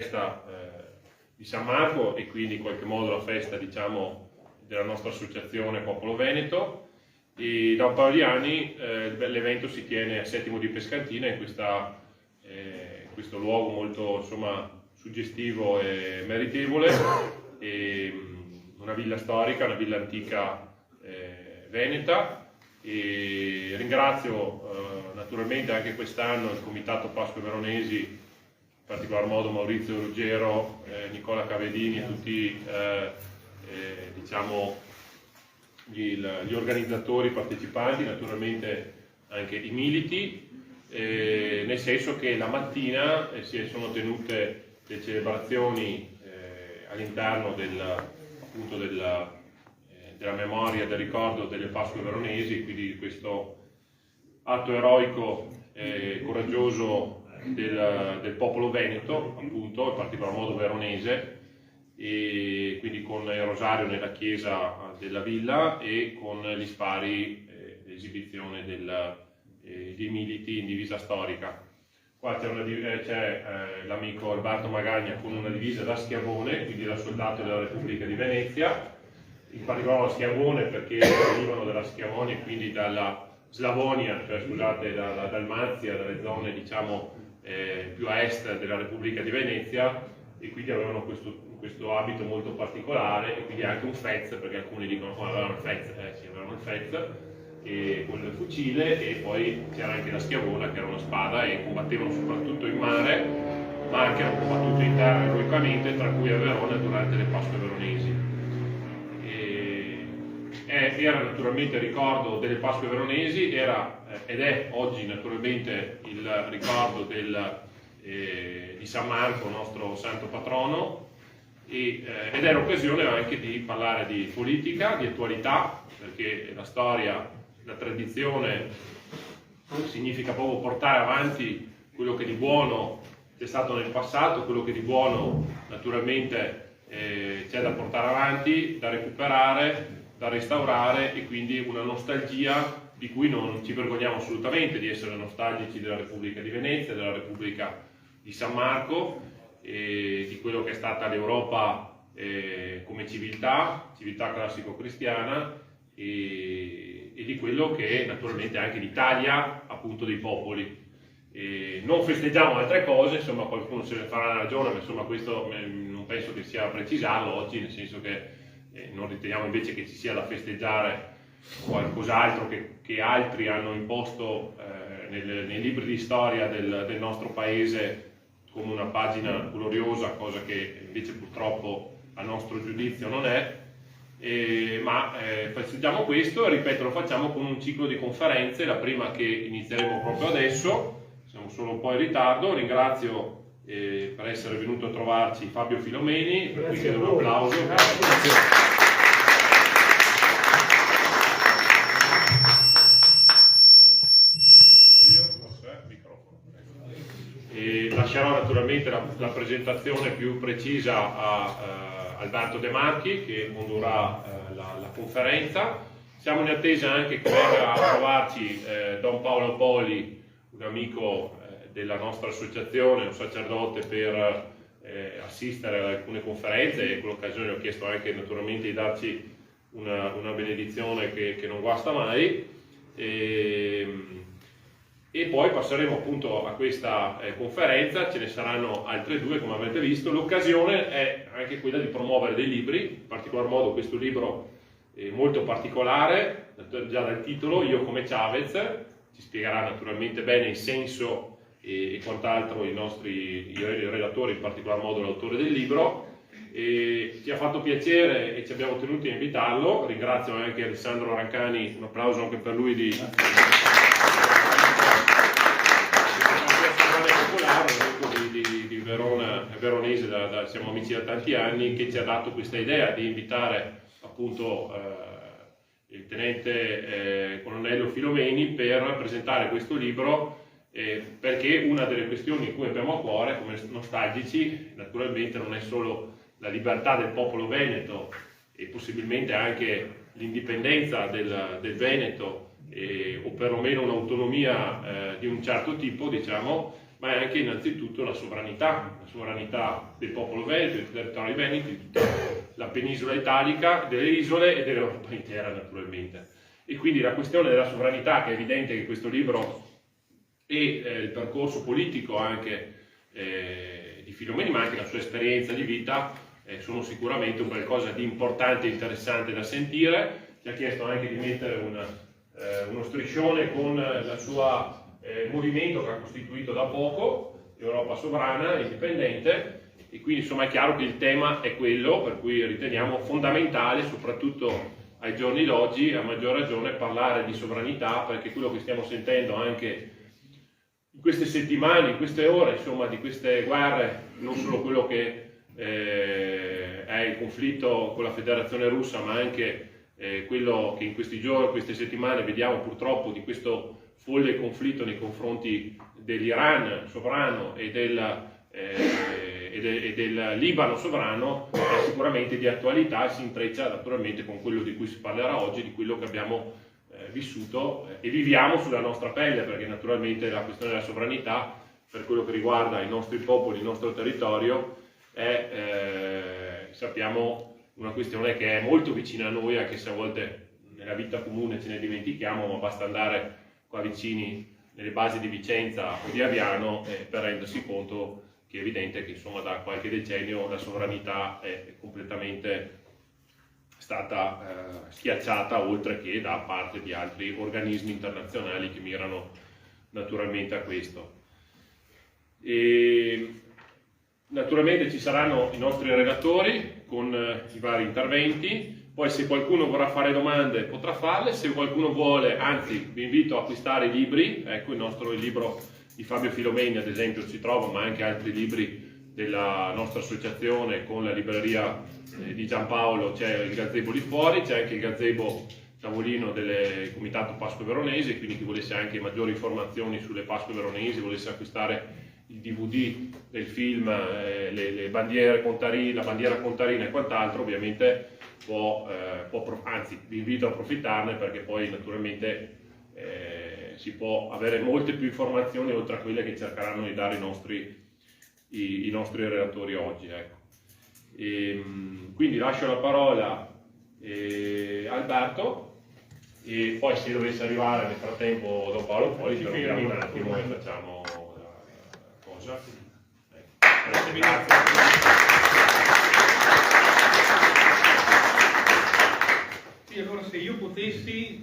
festa di San Marco e quindi in qualche modo la festa, diciamo, della nostra associazione Popolo Veneto, e da un paio di anni l'evento si tiene a Settimo di Pescantina in questo luogo molto, insomma, suggestivo e meritevole, una villa storica, una villa antica veneta. E ringrazio naturalmente anche quest'anno il Comitato Pasque Veronesi, in particolar modo Maurizio Ruggero, Nicola Cavedini e tutti diciamo, gli organizzatori partecipanti, naturalmente anche i militi, nel senso che la mattina si sono tenute le celebrazioni all'interno appunto della memoria, del ricordo delle Pasque Veronesi, quindi di questo atto eroico e coraggioso del popolo veneto, appunto, in particolar modo veronese, e quindi con il rosario nella chiesa della villa e con gli spari, l'esibizione dei militi in divisa storica. Qua c'è l'amico Alberto Magagna con una divisa da schiavone, quindi da soldato della Repubblica di Venezia, in particolare schiavone perché venivano dalla Schiavonia, quindi dalla Slavonia, cioè scusate, dalla Dalmazia, dalle zone, diciamo, più a est della Repubblica di Venezia, e quindi avevano questo abito molto particolare, e quindi anche un fez, perché alcuni dicono che avevano il fez, sì, avevano il fez, e con il fucile, e poi c'era anche la schiavona che era una spada, e combattevano soprattutto in mare, ma anche hanno combattuto in terra eroicamente, tra cui a Verona durante le Pasque Veronesi. Era naturalmente il ricordo delle Pasque Veronesi, era ed è oggi naturalmente il ricordo di San Marco, nostro santo patrono, ed è l'occasione anche di parlare di politica, di attualità, perché la storia, la tradizione significa proprio portare avanti quello che di buono c'è stato nel passato, quello che di buono naturalmente c'è da portare avanti, da recuperare, da restaurare, e quindi una nostalgia di cui non ci vergogniamo assolutamente di essere nostalgici della Repubblica di Venezia, della Repubblica di San Marco, e di quello che è stata l'Europa come civiltà classico-cristiana, e di quello che è naturalmente anche l'Italia, appunto, dei popoli. Non festeggiamo altre cose, insomma, qualcuno se ne farà una ragione, ma insomma questo non penso che sia precisarlo oggi, nel senso che non riteniamo invece che ci sia da festeggiare qualcos'altro che altri hanno imposto nei libri di storia del nostro paese come una pagina gloriosa, cosa che invece purtroppo a nostro giudizio non è, ma festeggiamo questo, e ripeto, lo facciamo con un ciclo di conferenze, la prima che inizieremo proprio adesso, siamo solo un po' in ritardo. Ringrazio per essere venuto a trovarci Fabio Filomeni, per cui chiedo un applauso. E lascerò naturalmente la presentazione più precisa a Alberto De Marchi, che condurrà la conferenza. Siamo in attesa anche che venga a trovarci Don Paolo Poli, un amico della nostra associazione, un sacerdote, per assistere ad alcune conferenze, e con l'occasione ho chiesto anche naturalmente di darci una benedizione che non guasta mai, e poi passeremo appunto a questa conferenza. Ce ne saranno altre due, come avrete visto. L'occasione è anche quella di promuovere dei libri, in particolar modo questo libro molto particolare, già dal titolo, Io come Chavez. Ci spiegherà naturalmente bene il senso e quant'altro i relatori, in particolar modo l'autore del libro. E ci ha fatto piacere e ci abbiamo tenuto a invitarlo. Ringrazio anche Alessandro Rancani, un applauso anche per lui, di Verona, veronese, siamo amici da tanti anni, che ci ha dato questa idea di invitare appunto il tenente colonnello Filomeni per presentare questo libro, perché una delle questioni in cui abbiamo a cuore come nostalgici naturalmente non è solo la libertà del popolo veneto e possibilmente anche l'indipendenza del Veneto, o perlomeno un'autonomia di un certo tipo, diciamo, ma è anche innanzitutto la sovranità del popolo veneto, dei territori veneti, di tutta la penisola italica, delle isole e dell'Europa intera naturalmente. E quindi la questione della sovranità, che è evidente che questo libro e il percorso politico anche di Filomeni, ma anche la sua esperienza di vita, sono sicuramente un qualcosa di importante e interessante da sentire. Ci ha chiesto anche di mettere uno striscione con il suo movimento che ha costituito da poco, Europa Sovrana, Indipendente, e quindi insomma è chiaro che il tema è quello, per cui riteniamo fondamentale, soprattutto ai giorni d'oggi, a maggior ragione parlare di sovranità, perché quello che stiamo sentendo anche in queste settimane, in queste ore, insomma, di queste guerre, non solo quello che è il conflitto con la Federazione Russa, ma anche quello che in questi giorni, in queste settimane vediamo purtroppo di questo folle conflitto nei confronti dell'Iran sovrano e del Libano sovrano, è sicuramente di attualità e si intreccia naturalmente con quello di cui si parlerà oggi, di quello che abbiamo vissuto e viviamo sulla nostra pelle, perché naturalmente la questione della sovranità, per quello che riguarda i nostri popoli, il nostro territorio, è, sappiamo, una questione che è molto vicina a noi, anche se a volte nella vita comune ce ne dimentichiamo, ma basta andare qua vicini nelle basi di Vicenza o di Aviano per rendersi conto che è evidente che insomma da qualche decennio la sovranità è completamente stata schiacciata, oltre che da parte di altri organismi internazionali che mirano naturalmente a questo. E naturalmente ci saranno i nostri relatori con i vari interventi. Poi se qualcuno vorrà fare domande potrà farle, se qualcuno vuole, anzi vi invito a acquistare i libri, ecco il libro di Fabio Filomeni ad esempio si trova, ma anche altri libri della nostra associazione con la libreria di Giampaolo, c'è il gazebo lì fuori, c'è anche il gazebo tavolino del Comitato Pasque Veronesi, quindi chi volesse anche maggiori informazioni sulle Pasque Veronesi, volesse acquistare il DVD del film, le bandiere contarine, la bandiera contarina e quant'altro, ovviamente anzi vi invito a approfittarne, perché poi naturalmente si può avere molte più informazioni oltre a quelle che cercheranno di dare i nostri relatori oggi. Ecco. Quindi lascio la parola a Alberto e poi se dovesse arrivare nel frattempo Don Paolo fuori ci fermiamo un attimo e facciamo la cosa. Ecco. Grazie. Sì, allora se io potessi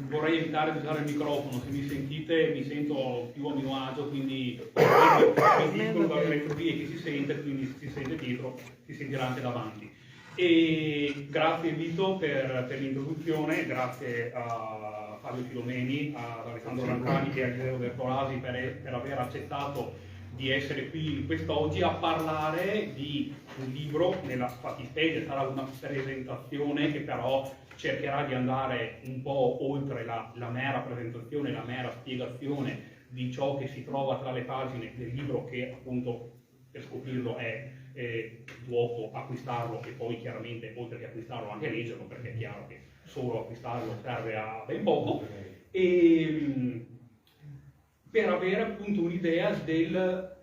vorrei evitare di usare il microfono, se mi sentite mi sento più a mio agio, quindi mi dicono dalle retrovie che si sente, quindi si sente dietro, si sentirà anche davanti. E grazie Vito per l'introduzione, grazie a Fabio Filomeni, ad Alessandro Rancani e a Giselo Bertolasi per aver accettato di essere qui quest'oggi a parlare di un libro. Nella fattispecie sarà una presentazione che però cercherà di andare un po' oltre la mera presentazione, la mera spiegazione di ciò che si trova tra le pagine del libro, che appunto per scoprirlo è d'uopo acquistarlo e poi chiaramente oltre che acquistarlo anche leggerlo, perché è chiaro che solo acquistarlo serve a ben poco, e per avere appunto un'idea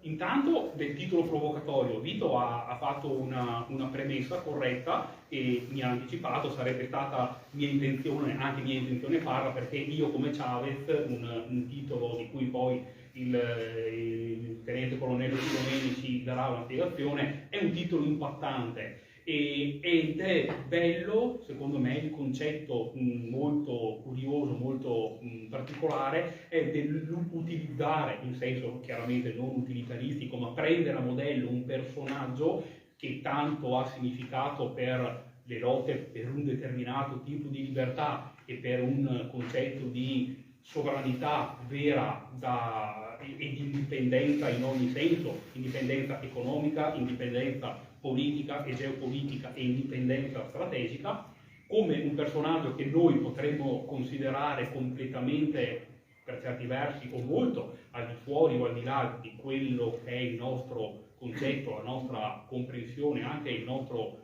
intanto del titolo provocatorio. Vito ha fatto una premessa corretta e mi ha anticipato, sarebbe stata mia intenzione farla, perché io come Chavez, un titolo di cui poi il tenente colonnello Filomeni ci darà una spiegazione, è un titolo impattante ed è bello, secondo me, il concetto molto curioso, molto particolare è dell'utilizzare, in senso chiaramente non utilitaristico, ma prendere a modello un personaggio che tanto ha significato per le lotte per un determinato tipo di libertà e per un concetto di sovranità vera e di indipendenza in ogni senso, indipendenza economica, indipendenza politica e geopolitica e indipendenza strategica, come un personaggio che noi potremmo considerare completamente, per certi versi o molto, al di fuori o al di là di quello che è il nostro concetto, la nostra comprensione, anche il nostro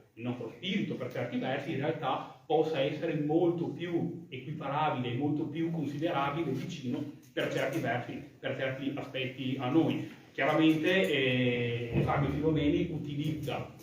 spirito per certi versi, in realtà possa essere molto più equiparabile e molto più considerabile, vicino per certi versi, per certi aspetti a noi. Chiaramente Fabio Filomeni utilizza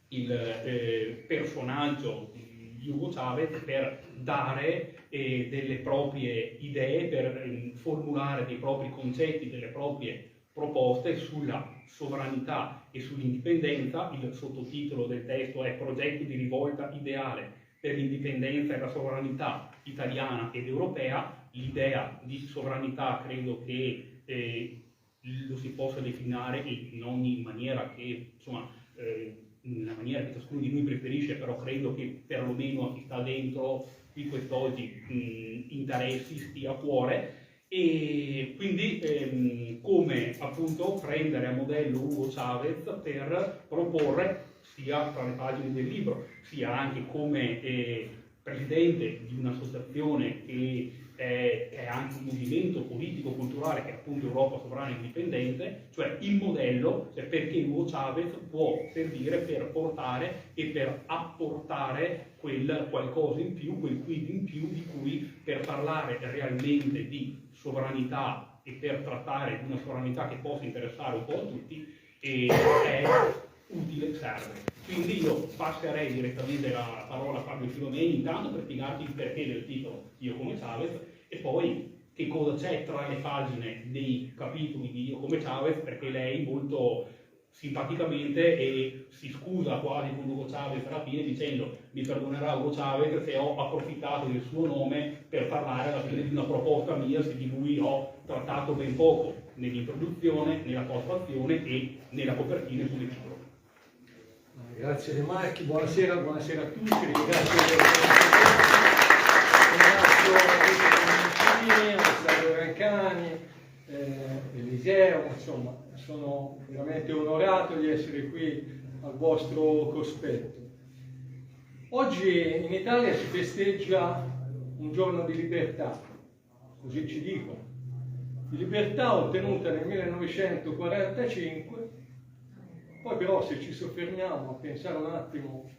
il personaggio di Hugo Chavez per dare delle proprie idee, per formulare dei propri concetti, delle proprie proposte sulla sovranità e sull'indipendenza. Il sottotitolo del testo è Progetto di rivolta ideale per l'indipendenza e la sovranità italiana ed europea. L'idea di sovranità credo che lo si possa definire in ogni maniera che, insomma, nella maniera che ciascuno di noi preferisce, però credo che perlomeno a chi sta dentro qui quest'oggi interessi, stia a cuore. E quindi come appunto prendere a modello Hugo Chavez per proporre, sia tra le pagine del libro, sia anche come presidente di un'associazione che è anche un movimento politico-culturale che è appunto Europa Sovrana e Indipendente, cioè il modello, cioè perché Hugo Chavez può servire per portare e per apportare quel qualcosa in più, quel quid in più di cui, per parlare realmente di sovranità e per trattare di una sovranità che possa interessare un po' a tutti, è utile, serve. Quindi io passerei direttamente la parola a Fabio Filomeni, intanto per spiegarti il perché del titolo Io come Chavez e poi che cosa c'è tra le pagine dei capitoli di Io come Chavez, perché lei molto simpaticamente e si scusa quasi con Hugo Chavez alla fine dicendo: mi perdonerà Hugo Chavez se ho approfittato del suo nome per parlare alla fine di una proposta mia, se di lui ho trattato ben poco nell'introduzione, nella postfazione e nella copertina e sul libro. Grazie De Marchi, buonasera a tutti, ringrazio Alessandro Rancani, Eliseo, insomma, sono veramente onorato di essere qui al vostro cospetto. Oggi in Italia si festeggia un giorno di libertà, così ci dicono, di libertà ottenuta nel 1945. Poi però se ci soffermiamo a pensare un attimo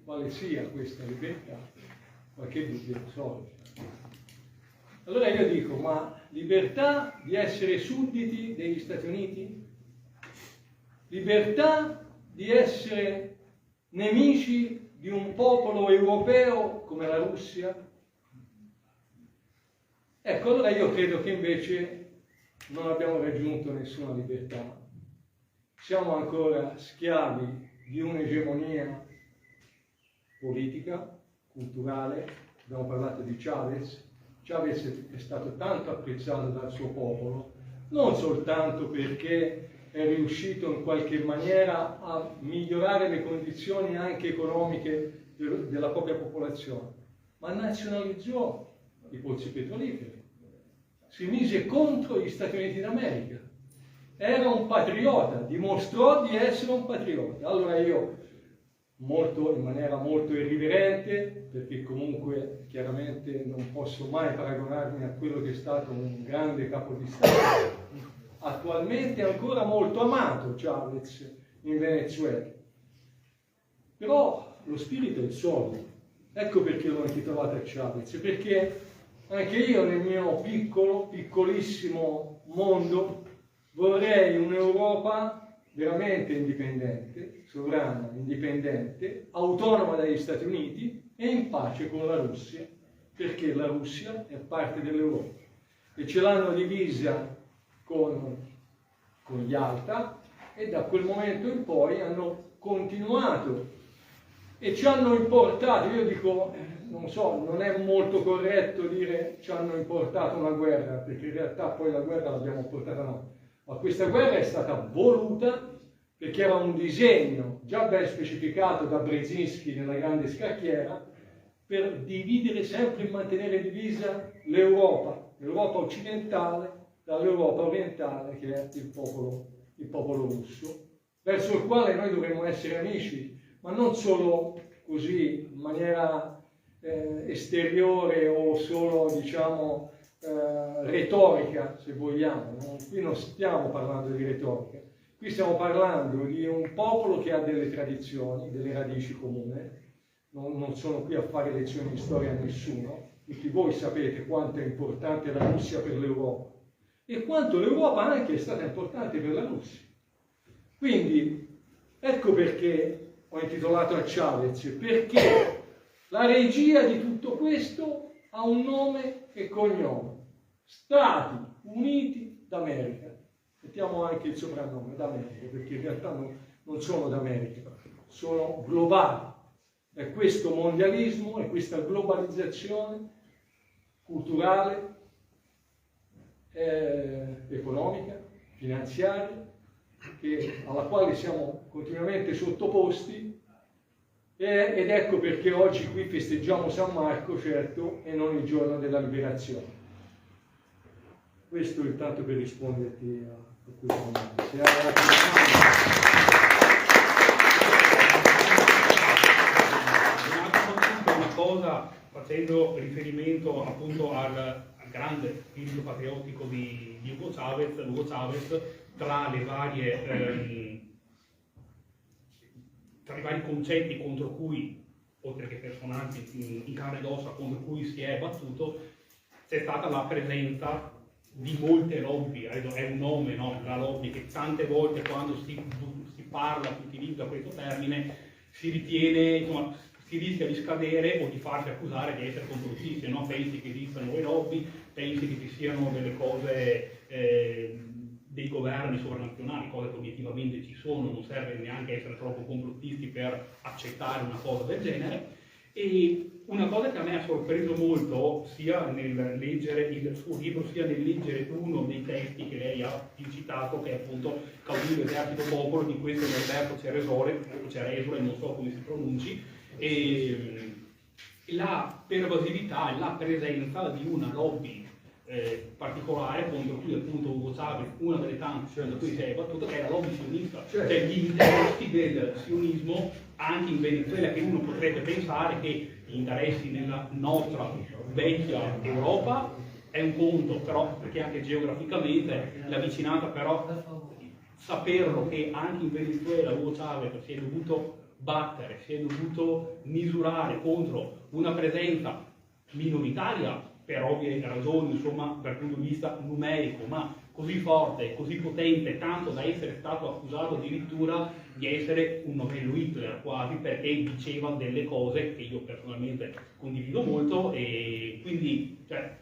quale sia questa libertà, qualche dubbio sorge. Allora io dico, ma libertà di essere sudditi degli Stati Uniti? Libertà di essere nemici di un popolo europeo come la Russia? Ecco, allora io credo che invece non abbiamo raggiunto nessuna libertà. Siamo ancora schiavi di un'egemonia politica, culturale. Abbiamo parlato di Chavez. Chavez è stato tanto apprezzato dal suo popolo, non soltanto perché è riuscito in qualche maniera a migliorare le condizioni anche economiche della propria popolazione, ma nazionalizzò i pozzi petroliferi, si mise contro gli Stati Uniti d'America. Era un patriota, dimostrò di essere un patriota. Allora io, in maniera molto irriverente, perché comunque chiaramente non posso mai paragonarmi a quello che è stato un grande capo di Stato, attualmente è ancora molto amato Chavez in Venezuela. Però lo spirito è il solito. Ecco perché l'ho intitolato a Chavez, perché anche io nel mio piccolissimo mondo vorrei un'Europa veramente indipendente, sovrana, indipendente, autonoma dagli Stati Uniti e in pace con la Russia, perché la Russia è parte dell'Europa. E ce l'hanno divisa con gli Yalta e da quel momento in poi hanno continuato e ci hanno importato, io dico, non so, non è molto corretto dire ci hanno importato una guerra, perché in realtà poi la guerra l'abbiamo portata noi. Ma questa guerra è stata voluta perché era un disegno già ben specificato da Brzezinski nella grande scacchiera per dividere sempre e mantenere divisa l'Europa occidentale dall'Europa orientale, che è il popolo russo, verso il quale noi dovremmo essere amici, ma non solo così in maniera esteriore o solo, diciamo, retorica, se vogliamo. Qui non stiamo parlando di retorica, qui stiamo parlando di un popolo che ha delle tradizioni, delle radici comuni. Non sono qui a fare lezioni di storia a nessuno, tutti voi sapete quanto è importante la Russia per l'Europa, e quanto l'Europa anche è stata importante per la Russia. Quindi ecco perché ho intitolato a Chavez, perché la regia di tutto questo ha un nome e cognome: Stati Uniti d'America. Mettiamo anche il soprannome d'America, perché in realtà non sono d'America, sono globali. È questo mondialismo, è questa globalizzazione culturale, economica, finanziaria, alla quale siamo continuamente sottoposti, ed ecco perché oggi qui festeggiamo San Marco, certo, e non il giorno della liberazione. Questo intanto per risponderti a questa domanda. Una cosa, facendo riferimento appunto al grande spirito patriottico di Hugo Chavez, tra i vari concetti contro cui, oltre che personaggi in carne ed ossa, contro cui si è battuto, c'è stata la presenza di molte lobby. È un nome, no? La lobby, che tante volte quando si parla, si utilizza questo termine, si ritiene, insomma, si rischia di scadere o di farsi accusare di essere complottiste, no? Pensi che esistano le lobby, pensi che ci siano delle cose, dei governi sovranazionali, cose che obiettivamente ci sono, non serve neanche essere troppo complottisti per accettare una cosa del genere. E una cosa che a me ha sorpreso molto, sia nel leggere il suo libro, sia nel leggere uno dei testi che lei ha citato, che è appunto Caudillo Esercito Popolo, di questo Norberto Ceresole, non so come si pronunci, e la pervasività e la presenza di una lobby particolare contro cui appunto Hugo Chavez, una delle tante da cui si è battuta, che è la lobby sionista, cioè gli interessi del sionismo anche in Venezuela, che uno potrebbe pensare che gli interessi nella nostra vecchia Europa è un conto, però perché anche geograficamente la vicinanza, però saperlo che anche in Venezuela Hugo Chavez si è dovuto battere, si è dovuto misurare contro una presenza minoritaria per ovvie ragioni, insomma, dal punto di vista numerico, ma così forte, così potente, tanto da essere stato accusato addirittura di essere un novello Hitler quasi, perché diceva delle cose che io personalmente condivido molto. E quindi, cioè,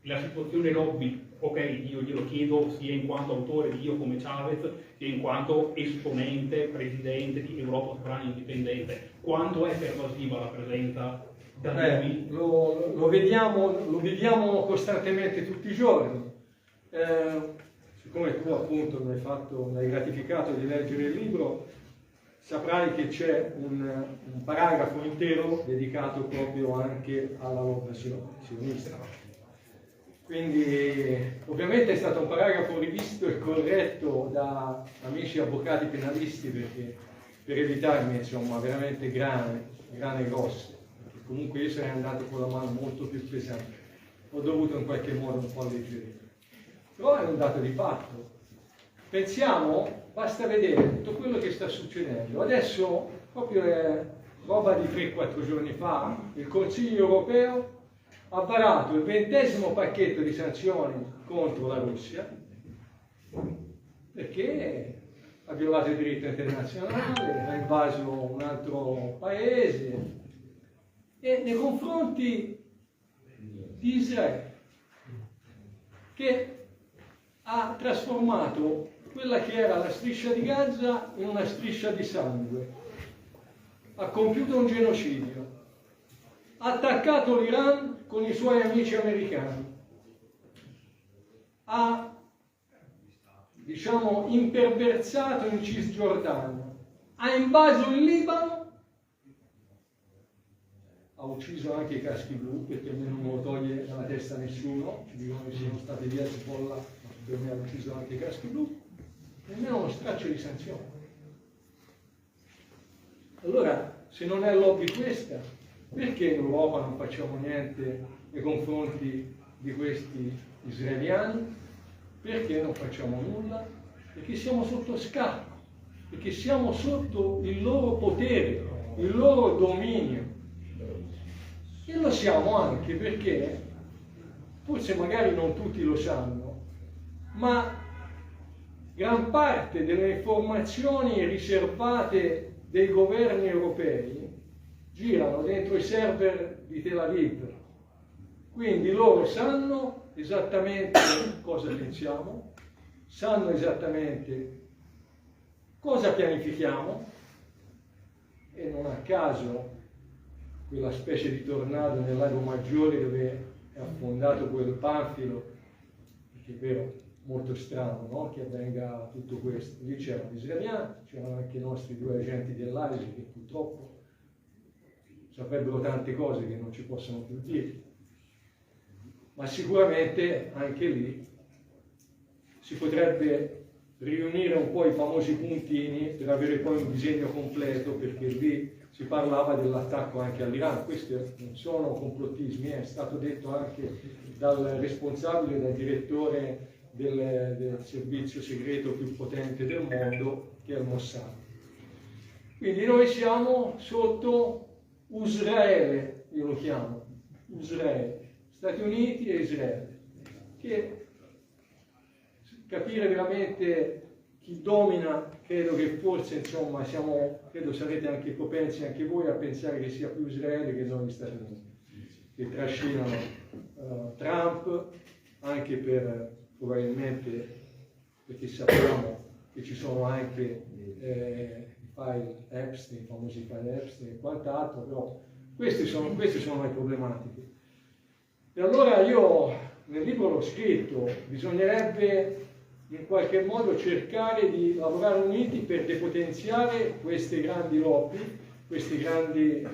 la situazione lobby, ok, io glielo chiedo sia in quanto autore di Io come Chavez, sia in quanto esponente, presidente di Europa Sovrana Indipendente, quanto è pervasiva la presenza da noi? Lo vediamo costantemente tutti i giorni. Siccome tu appunto mi hai gratificato di leggere il libro, saprai che c'è un paragrafo intero dedicato proprio anche alla lobby sionista. Quindi ovviamente è stato un paragrafo rivisto e corretto da amici avvocati penalisti, perché per evitarmi, insomma, veramente grane grosse. Comunque io sarei andato con la mano molto più pesante, ho dovuto in qualche modo un po' alleggerire. Però è un dato di fatto. Pensiamo, basta vedere tutto quello che sta succedendo. Adesso, proprio roba di 3-4 giorni fa, il Consiglio europeo ha varato il 20° pacchetto di sanzioni contro la Russia, perché ha violato il diritto internazionale, ha invaso un altro paese, e nei confronti di Israele, che ha trasformato quella che era la striscia di Gaza in una striscia di sangue, ha compiuto un genocidio, ha attaccato l'Iran con i suoi amici americani, ha, diciamo, imperversato in Cisgiordania, ha invaso il Libano, ha ucciso anche i caschi blu, perché almeno non lo toglie dalla testa nessuno, ci dicono che siano stati via Hezbollah, ma per me ha ucciso anche i caschi blu, nemmeno uno straccio di sanzioni. Allora, se non è lobby questa, perché in Europa non facciamo niente nei confronti di questi israeliani? Perché non facciamo nulla? Perché siamo sotto scacco, perché siamo sotto il loro potere, il loro dominio. E lo siamo anche perché, forse magari non tutti lo sanno, ma gran parte delle informazioni riservate dei governi europei girano dentro i server di Tel Aviv. Quindi loro sanno esattamente cosa pensiamo, sanno esattamente cosa pianifichiamo, e non a caso quella specie di tornado nel Lago Maggiore dove è affondato quel panfilo, perché è vero, molto strano, no? Che avvenga tutto questo. Lì c'erano gli israeliani, c'erano anche i nostri 2 agenti dell'AISI che purtroppo saprebbero tante cose che non ci possono più dire, ma sicuramente anche lì si potrebbe riunire un po' i famosi puntini per avere poi un disegno completo, perché lì si parlava dell'attacco anche all'Iran. Questi non sono complottismi, è stato detto anche dal responsabile, dal direttore del servizio segreto più potente del mondo, che è il Mossad. Quindi noi siamo sotto Israele, io lo chiamo Israele, Stati Uniti e Israele, che capire veramente chi domina, credo che forse insomma credo sarete anche propensi anche voi a pensare che sia più Israele che non gli Stati Uniti, che trascinano Trump, anche per probabilmente perché sappiamo che ci sono anche file Epstein, i famosi file Epstein e quant'altro, però queste sono le problematiche. E allora io nel libro l'ho scritto, bisognerebbe in qualche modo cercare di lavorare uniti per depotenziare queste grandi lobby, questi grandi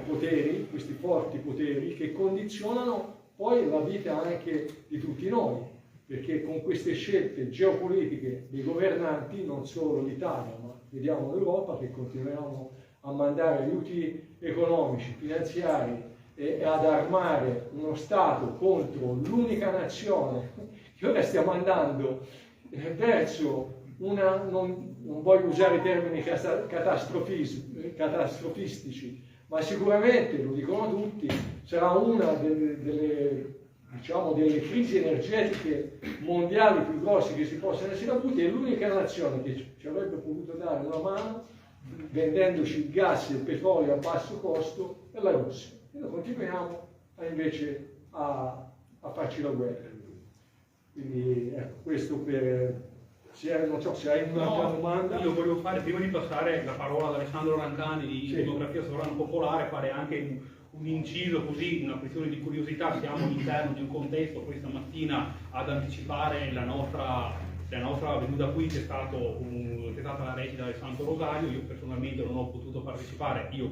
poteri, questi forti poteri che condizionano poi la vita anche di tutti noi, perché con queste scelte geopolitiche dei governanti, non solo l'Italia, ma vediamo l'Europa, che continuiamo a mandare aiuti economici, finanziari e ad armare uno Stato contro l'unica nazione che ora stiamo andando verso una, non voglio usare termini catastrofistici, ma sicuramente, lo dicono tutti, sarà una delle crisi energetiche mondiali più grosse che si possano essere avute, e l'unica nazione che ci avrebbe potuto dare una mano vendendoci il gas e il petrolio a basso costo è la Russia. E noi continuiamo invece a farci la guerra. Quindi ecco, questo non so se hai un'altra domanda. Io volevo fare, prima di passare la parola ad Alessandro Rancani di Democrazia Sovrana Popolare, fare anche un inciso così, una questione di curiosità. Siamo all'interno di un contesto questa mattina ad anticipare la nostra venuta qui, c'è stata la recita del Santo Rosario. Io personalmente non ho potuto partecipare, io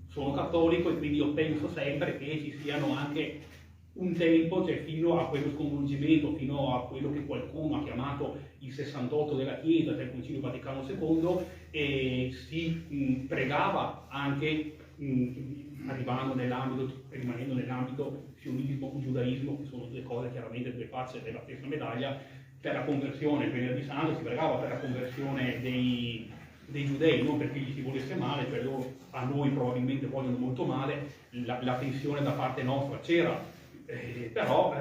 sono cattolico e quindi io penso sempre che ci siano anche un tempo, cioè fino a quello sconvolgimento, fino a quello che qualcuno ha chiamato il 68 della Chiesa, cioè il Concilio Vaticano II, e si pregava anche, rimanendo nell'ambito sionismo, giudaismo, che sono due cose chiaramente due facce della stessa medaglia, per la conversione. Il venerdì santo si pregava per la conversione dei giudei, non perché gli si volesse male, cioè loro a noi probabilmente vogliono molto male, la tensione da parte nostra c'era. Però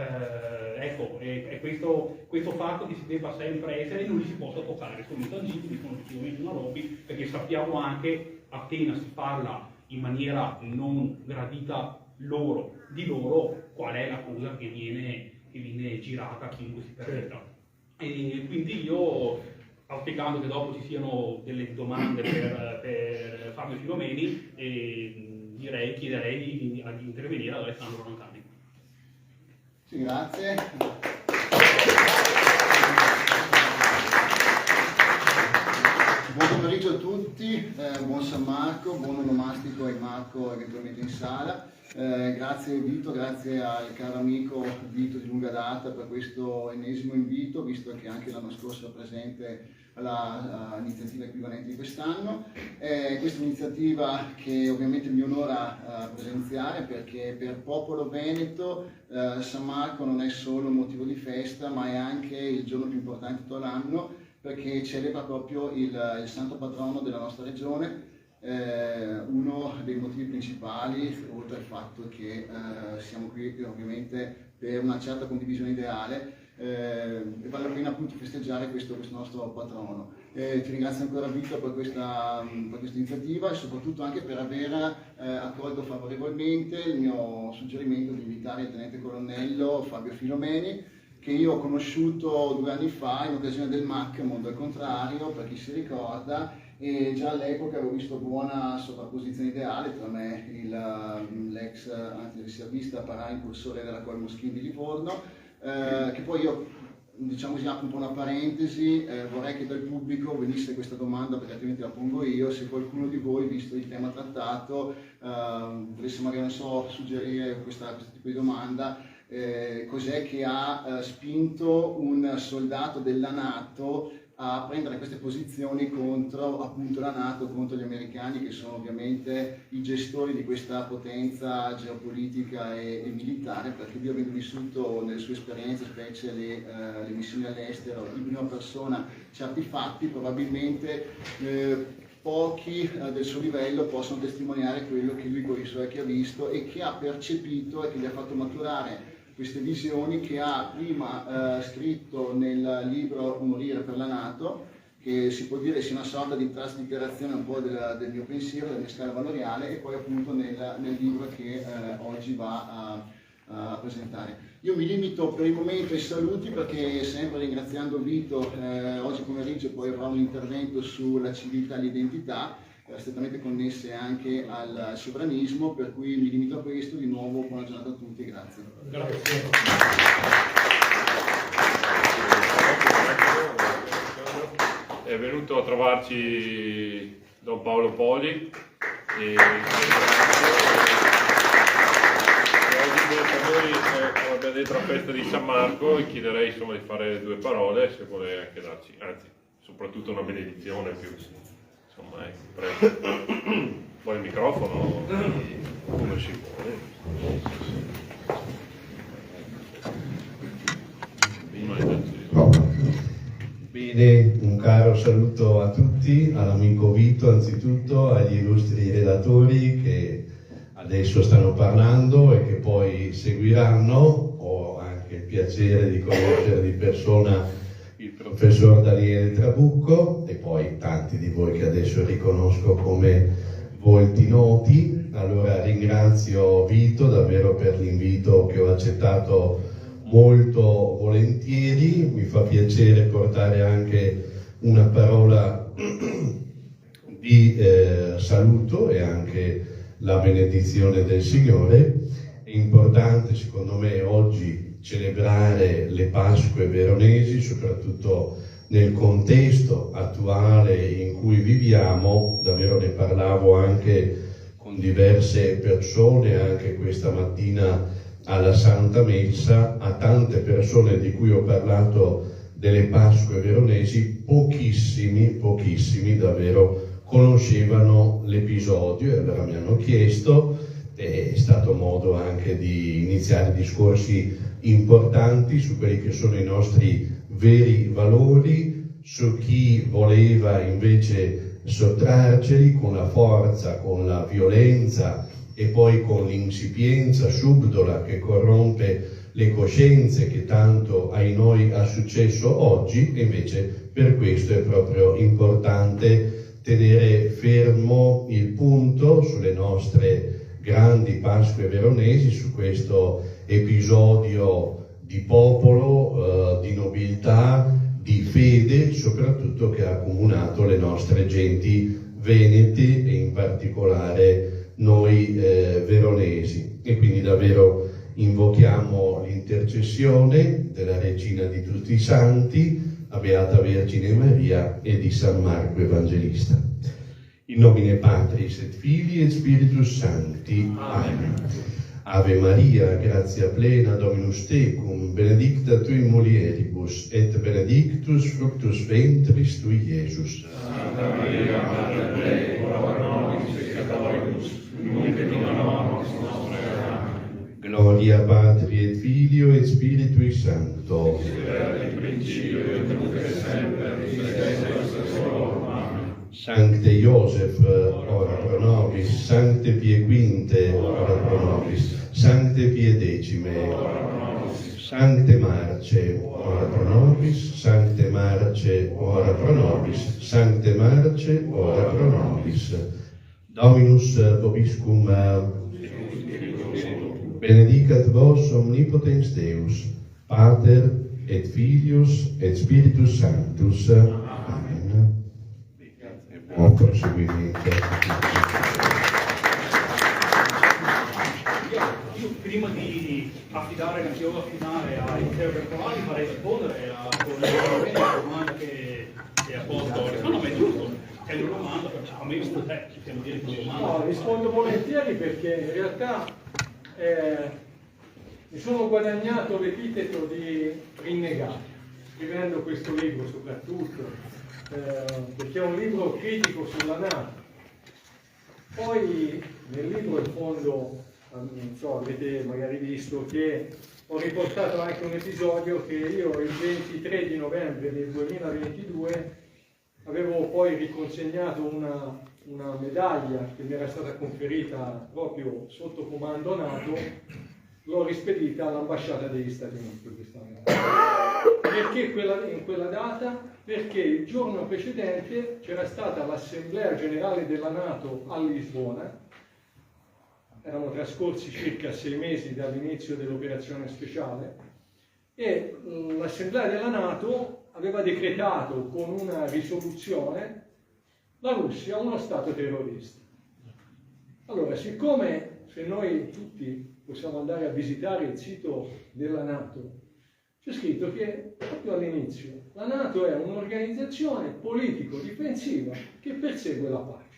ecco, è questo fatto che si debba sempre essere, non li si possa toccare, sono intangibili, sono effettivamente una lobby, perché sappiamo anche, appena si parla in maniera non gradita di loro, qual è l'accusa che viene girata a chiunque si permetta. E quindi io, auspicando che dopo ci siano delle domande per Fabio Filomeni, chiederei di intervenire ad Alessandro Rancani. Sì, grazie. Buon pomeriggio a tutti, buon San Marco, buon onomastico ai Marco eventualmente in sala. Grazie Vito, grazie al caro amico Vito di lunga data per questo ennesimo invito, visto che anche l'anno scorso era presente all'iniziativa equivalente di quest'anno. Questa è un'iniziativa che ovviamente mi onora presenziare, perché per popolo veneto San Marco non è solo un motivo di festa, ma è anche il giorno più importante di tutto l'anno, perché celebra proprio il santo patrono della nostra regione. Uno dei motivi principali, oltre al fatto che siamo qui ovviamente per una certa condivisione ideale, e vale la pena appunto festeggiare questo nostro patrono. Ti ringrazio ancora Vito per questa iniziativa e soprattutto anche per aver accolto favorevolmente il mio suggerimento di invitare il tenente colonnello Fabio Filomeni, che io ho conosciuto 2 anni fa in occasione del MAC Mondo al Contrario, per chi si ricorda, e già all'epoca avevo visto buona sovrapposizione ideale tra me, l'ex riservista para-impulsore della Col Moschini di Livorno, che poi io, diciamo così, apro un po' una parentesi, vorrei che dal pubblico venisse questa domanda, perché altrimenti la pongo io, se qualcuno di voi, visto il tema trattato, volesse magari, non so, suggerire questo tipo di domanda. Cos'è che ha spinto un soldato della NATO a prendere queste posizioni contro appunto la NATO, contro gli americani, che sono ovviamente i gestori di questa potenza geopolitica e militare, perché io, avendo vissuto nelle sue esperienze, specie le missioni all'estero, in prima persona certi fatti, probabilmente pochi del suo livello possono testimoniare quello che lui con i suoi occhi ha visto e che ha percepito e che gli ha fatto maturare queste visioni, che ha prima scritto nel libro Morire per la NATO, che si può dire sia una sorta di traslitterazione un po' del mio pensiero, della mia scala valoriale, e poi appunto nel libro che oggi va a presentare. Io mi limito per il momento ai saluti, perché sempre ringraziando Vito, oggi pomeriggio poi avrà un intervento sulla civiltà e l'identità, strettamente connesse anche al sovranismo, per cui mi limito a questo. Di nuovo buona giornata a tutti, grazie. Grazie. È venuto a trovarci Don Paolo Poli e oggi per noi come abbiamo detto, la festa di San Marco, e chiederei insomma di fare 2 parole, se vuole anche darci, anzi soprattutto una benedizione più. Insomma, prego. Poi il microfono, come si vuole. Bene, un caro saluto a tutti, all'amico Vito anzitutto, agli illustri relatori che adesso stanno parlando e che poi seguiranno. Ho anche il piacere di conoscere di persona il professor Daniele Trabucco e poi tanti di voi che adesso riconosco come volti noti. Allora ringrazio Vito davvero per l'invito che ho accettato molto volentieri. Mi fa piacere portare anche una parola di saluto e anche la benedizione del Signore. È importante secondo me oggi celebrare le Pasque veronesi, soprattutto nel contesto attuale in cui viviamo. Davvero ne parlavo anche con diverse persone, anche questa mattina alla Santa Messa, a tante persone di cui ho parlato delle Pasque veronesi, pochissimi davvero conoscevano l'episodio, e allora mi hanno chiesto, è stato modo anche di iniziare discorsi importanti su quelli che sono i nostri veri valori, su chi voleva invece sottrarceli con la forza, con la violenza e poi con l'insipienza subdola che corrompe le coscienze, che tanto ai noi ha successo oggi. E invece per questo è proprio importante tenere fermo il punto sulle nostre grandi Pasque veronesi, su questo episodio di popolo, di nobiltà, di fede, soprattutto che ha accomunato le nostre genti venete e in particolare noi veronesi. E quindi davvero invochiamo l'intercessione della Regina di tutti i Santi, la Beata Vergine Maria e di San Marco Evangelista. In nomine Patris et Filii et Spiritus Sancti. Amen. Ave Maria, gratia plena, Dominus tecum, benedicta tui mulieribus, et benedictus fructus ventris tui, Iesus. Santa Maria, Mater Dei, ora pro nobis peccatoribus, nunc et in hora mortis nostre. Amen. Gloria Patri et Filio et Spiritui Sancto. Sicut in principio et nunc et semper, et seculum. Amen. Sancte Iosef, ora pro nobis. Sancte Piequinte, ora pro nobis. Sancte Piedecime, Sancte Marce, ora pro nobis, Sancte Marce, ora pro nobis, Sancte Marce, ora pro nobis. Dominus vobiscum, benedicat vos omnipotens Deus, Pater et Filius et Spiritus Sanctus. Amen. Buon proseguimento. Io prima di affidare la teoria finale ai interventori farei rispondere a quella domanda che è a posto. No, ma è giusto, è una domanda, a me visto te, ci siamo dire che domanda. No, rispondo volentieri perché in realtà mi sono guadagnato l'epiteto di rinnegato, scrivendo questo libro soprattutto, perché è un libro critico sulla NATO. Poi nel libro in fondo, non so, avete magari visto che ho riportato anche un episodio che io il 23 di novembre del 2022 avevo poi riconsegnato una medaglia che mi era stata conferita proprio sotto comando NATO, l'ho rispedita all'ambasciata degli Stati Uniti questa medaglia. Perché in quella data? Perché il giorno precedente c'era stata l'Assemblea Generale della NATO a Lisbona, erano trascorsi circa 6 mesi dall'inizio dell'operazione speciale e l'Assemblea della NATO aveva decretato con una risoluzione la Russia uno Stato terrorista. Allora, siccome se noi tutti possiamo andare a visitare il sito della NATO, c'è scritto che proprio all'inizio la NATO è un'organizzazione politico-difensiva che persegue la pace.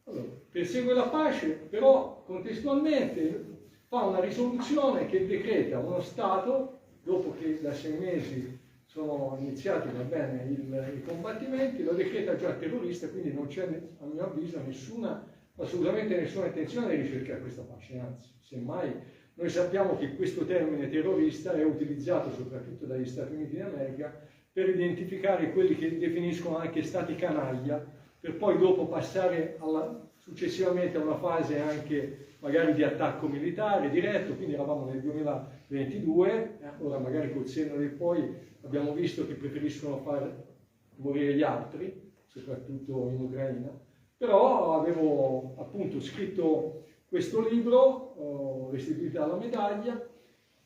Allora, persegue la pace, però contestualmente fa una risoluzione che decreta uno Stato, dopo che da 6 mesi sono iniziati, va bene, i combattimenti, lo decreta già terrorista, quindi non c'è, a mio avviso, assolutamente nessuna intenzione di ricercare questa pace, anzi, semmai noi sappiamo che questo termine terrorista è utilizzato soprattutto dagli Stati Uniti d'America per identificare quelli che definiscono anche stati canaglia, per poi dopo passare successivamente a una fase anche magari di attacco militare diretto, quindi eravamo nel 2022, ora magari col senno del poi abbiamo visto che preferiscono far morire gli altri, soprattutto in Ucraina, però avevo appunto scritto questo libro, ho restituito la medaglia,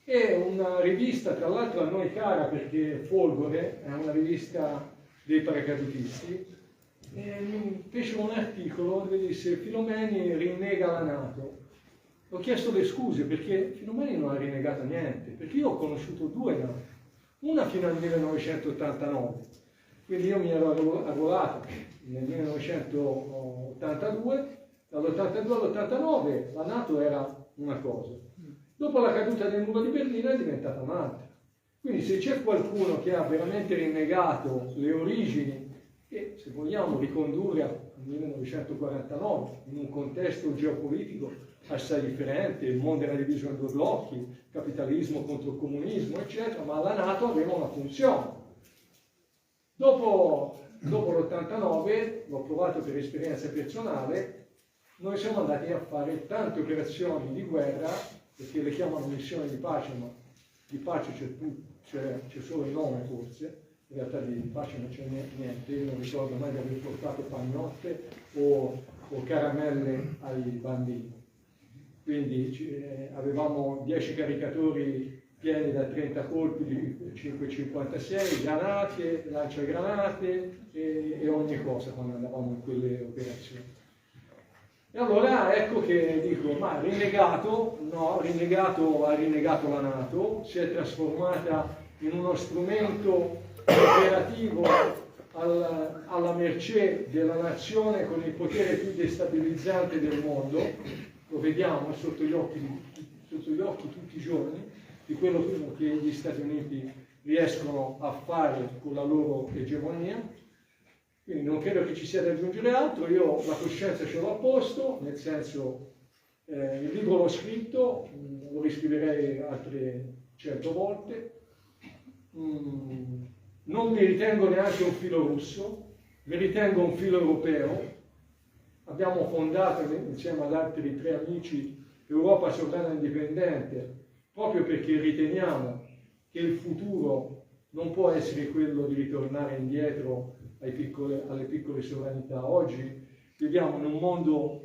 e una rivista, tra l'altro a noi cara perché Folgore è una rivista dei paracadutisti, fece un articolo dove disse Filomeni rinnega la NATO. Ho chiesto le scuse perché Filomeni non ha rinnegato niente, perché io ho conosciuto 2 NATO, una fino al 1989, quindi io mi ero arruolato nel 1982, dall'82 all'89 la NATO era una cosa, dopo la caduta del muro di Berlino è diventata un'altra. Quindi se c'è qualcuno che ha veramente rinnegato le origini e se vogliamo ricondurre al 1949 in un contesto geopolitico assai differente, il mondo era diviso in 2 blocchi, capitalismo contro il comunismo eccetera, ma la NATO aveva una funzione. Dopo l'89, l'ho provato per esperienza personale, noi siamo andati a fare tante operazioni di guerra, perché le chiamano missioni di pace, ma di pace c'è solo il nome forse, in realtà di pace non c'è niente, io non ricordo mai di aver portato pagnotte o caramelle ai bambini. Quindi avevamo 10 caricatori pieni da 30 colpi di 5,56, granate, lanciagranate e ogni cosa quando andavamo in quelle operazioni. E allora ecco che dico, ma rinnegato? No, ha rinnegato la NATO, si è trasformata in uno strumento operativo alla mercé della nazione con il potere più destabilizzante del mondo, lo vediamo sotto gli occhi tutti i giorni, di quello che gli Stati Uniti riescono a fare con la loro egemonia. Quindi non credo che ci sia da aggiungere altro, io la coscienza ce l'ho a posto, nel senso il libro l'ho scritto, lo riscriverei altre 100 volte, non mi ritengo neanche un filo russo, mi ritengo un filo europeo. Abbiamo fondato insieme ad altri 3 amici Europa Sovrana Indipendente proprio perché riteniamo che il futuro non può essere quello di ritornare indietro alle piccole sovranità. Oggi viviamo in un mondo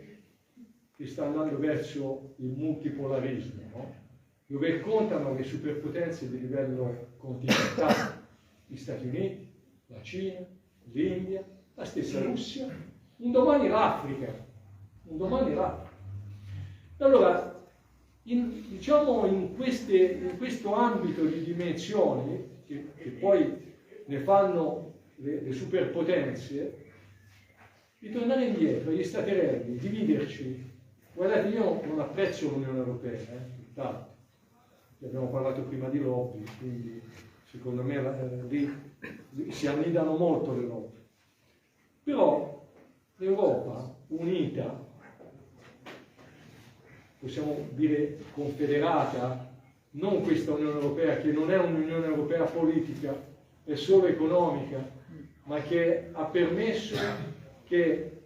che sta andando verso il multipolarismo, no? Dove contano le superpotenze di livello continentale, gli Stati Uniti, la Cina, l'India, la stessa Russia, un domani l'Africa, un domani l'Africa. Allora, diciamo in questo ambito di dimensioni, che poi ne fanno le superpotenze, ritornare indietro, gli staterelli, dividerci. Guardate, io non apprezzo l'Unione Europea, tanto. Abbiamo parlato prima di lobby, quindi secondo me lì si annidano molto le lobby. Però l'Europa unita, possiamo dire confederata, non questa Unione Europea che non è un'Unione Europea politica, è solo economica, ma che ha permesso che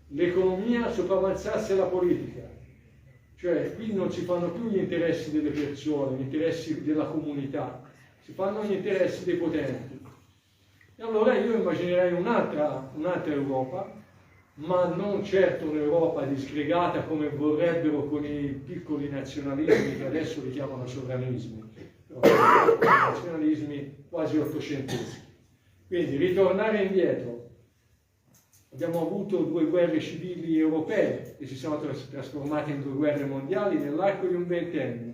l'economia sopravvalsasse la politica. Cioè, qui non si fanno più gli interessi delle persone, gli interessi della comunità, si fanno gli interessi dei potenti. E allora io immaginerei un'altra Europa, ma non certo un'Europa disgregata come vorrebbero con i piccoli nazionalismi che adesso li chiamano sovranismi, però nazionalismi quasi ottocenteschi. Quindi ritornare indietro. Abbiamo avuto 2 guerre civili europee che si sono trasformate in 2 guerre mondiali nell'arco di un ventennio.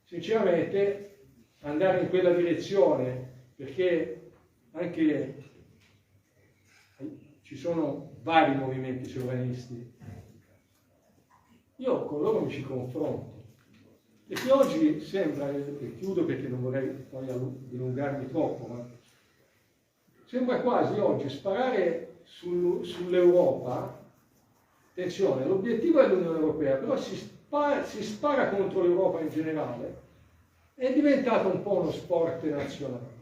Sinceramente andare in quella direzione, perché anche ci sono vari movimenti sovranisti, io con loro mi ci confronto. E che oggi sembra, e chiudo perché non vorrei poi dilungarmi troppo, ma sembra quasi oggi sparare sull'Europa. Attenzione, l'obiettivo è l'Unione Europea, però si spara contro l'Europa in generale. È diventato un po' uno sport nazionale.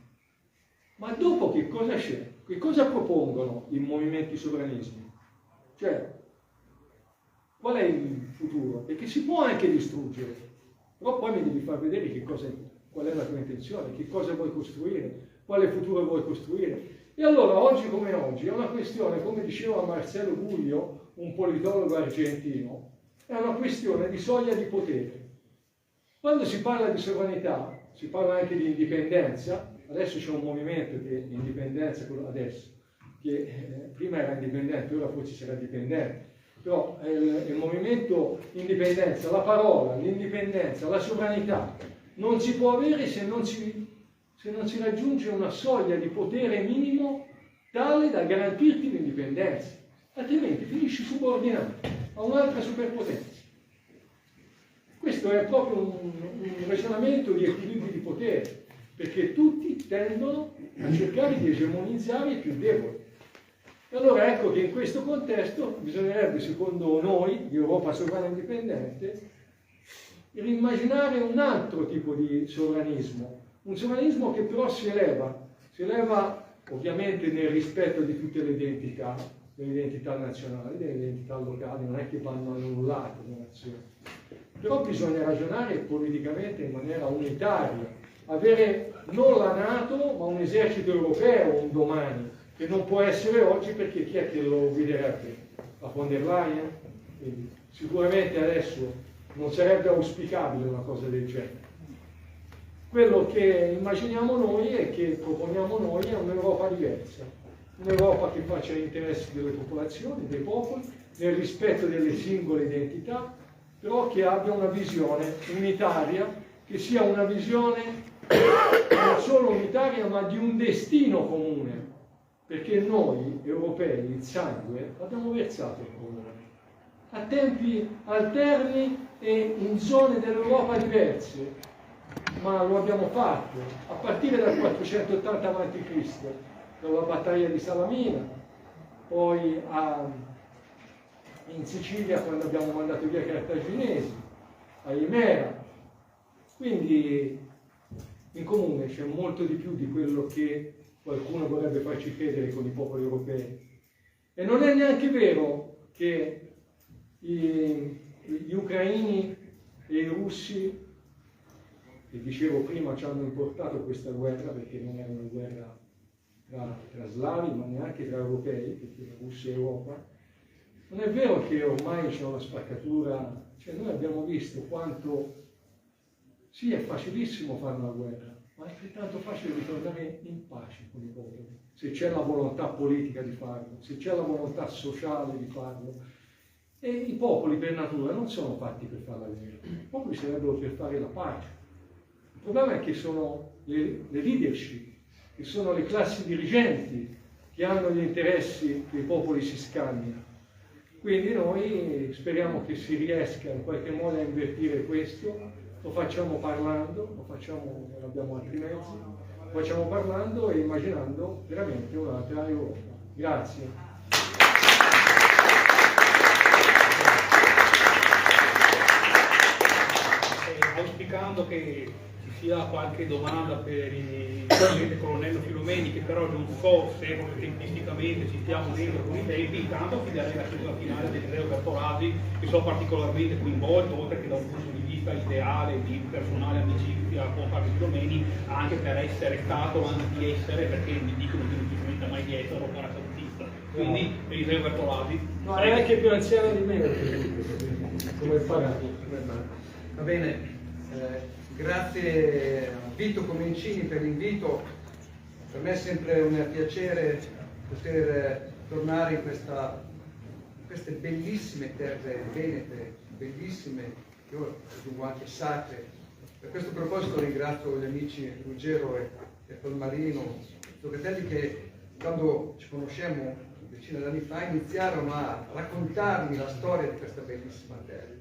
Ma dopo che cosa c'è? Che cosa propongono i movimenti sovranismi? Cioè, qual è il futuro? Perché si può anche distruggere, però poi mi devi far vedere qual è la tua intenzione, che cosa vuoi costruire, quale futuro vuoi costruire. E allora, oggi come oggi, è una questione, come diceva Marcelo Guglio, un politologo argentino, è una questione di soglia di potere. Quando si parla di sovranità, si parla anche di indipendenza. Adesso c'è un movimento che indipendenza, adesso, che prima era indipendente, ora forse sarà dipendente, però il movimento indipendenza, la parola, l'indipendenza, la sovranità, non si può avere se non si raggiunge una soglia di potere minimo tale da garantirti l'indipendenza, altrimenti finisci subordinato a un'altra superpotenza. Questo è proprio un ragionamento di equilibrio di potere, perché tutti tendono a cercare di egemonizzare i più deboli. E allora ecco che in questo contesto bisognerebbe, secondo noi, di Europa sovrana indipendente, rimmaginare un altro tipo di sovranismo, un sovranismo che però si eleva ovviamente nel rispetto di tutte le identità nazionali, delle identità locali, non è che vanno annullate le nazioni. Però bisogna ragionare politicamente in maniera unitaria, avere non la NATO, ma un esercito europeo un domani, che non può essere oggi perché chi è che lo guiderebbe? La von der Leyen? Quindi, sicuramente adesso non sarebbe auspicabile una cosa del genere. Quello che immaginiamo noi e che proponiamo noi è un'Europa diversa, un'Europa che faccia gli interessi delle popolazioni, dei popoli, nel rispetto delle singole identità, però che abbia una visione unitaria, che sia una visione non solo unitaria ma di un destino comune, perché noi europei il sangue l'abbiamo versato in comune, a tempi alterni e in zone dell'Europa diverse, ma lo abbiamo fatto a partire dal 480 a.C., dalla battaglia di Salamina, poi in Sicilia quando abbiamo mandato via i cartaginesi, a Imera. Quindi in comune c'è molto di più di quello che qualcuno vorrebbe farci credere con i popoli europei. E non è neanche vero che gli ucraini e i russi che dicevo prima ci hanno importato questa guerra, perché non era una guerra tra slavi, ma neanche tra europei, perché Russia e Europa. Non è vero che ormai c'è una spaccatura, cioè noi abbiamo visto quanto sì, è facilissimo fare una guerra, ma è altrettanto facile ritornare in pace con i popoli, se c'è la volontà politica di farlo, se c'è la volontà sociale di farlo. E i popoli per natura non sono fatti per fare la guerra, i popoli sarebbero per fare la pace. Il problema è che sono le leadership, che sono le classi dirigenti che hanno gli interessi che i popoli si scambiano. Quindi noi speriamo che si riesca in qualche modo a invertire questo. Lo facciamo parlando, non abbiamo altri mezzi, lo facciamo parlando e immaginando veramente un'altra Europa. Grazie. Auspicando che ci sia qualche domanda per il colonnello Filomeni, che però non so se proprio tempisticamente ci stiamo dentro con i tempi, intanto affiderei la seconda finale di Leo Bertolazzi, che sono particolarmente coinvolto, oltre che da un punto di vista ideale, di personale amicizia con Fabio Filomeni, anche per essere stato, anche di essere, perché mi dicono che non si smetta mai di essere un paracadutista. Quindi Eliseo Bertolazzi. No, è anche più anziano di me, come imparato. Va bene. Grazie a Vito Comencini per l'invito. Per me è sempre un piacere poter tornare in queste bellissime terre venete, bellissime, io aggiungo anche sacre. Per questo proposito ringrazio gli amici Ruggero e Palmarino, fratelli, che quando ci conoscemmo una decina d'anni fa iniziarono a raccontarmi la storia di questa bellissima terra.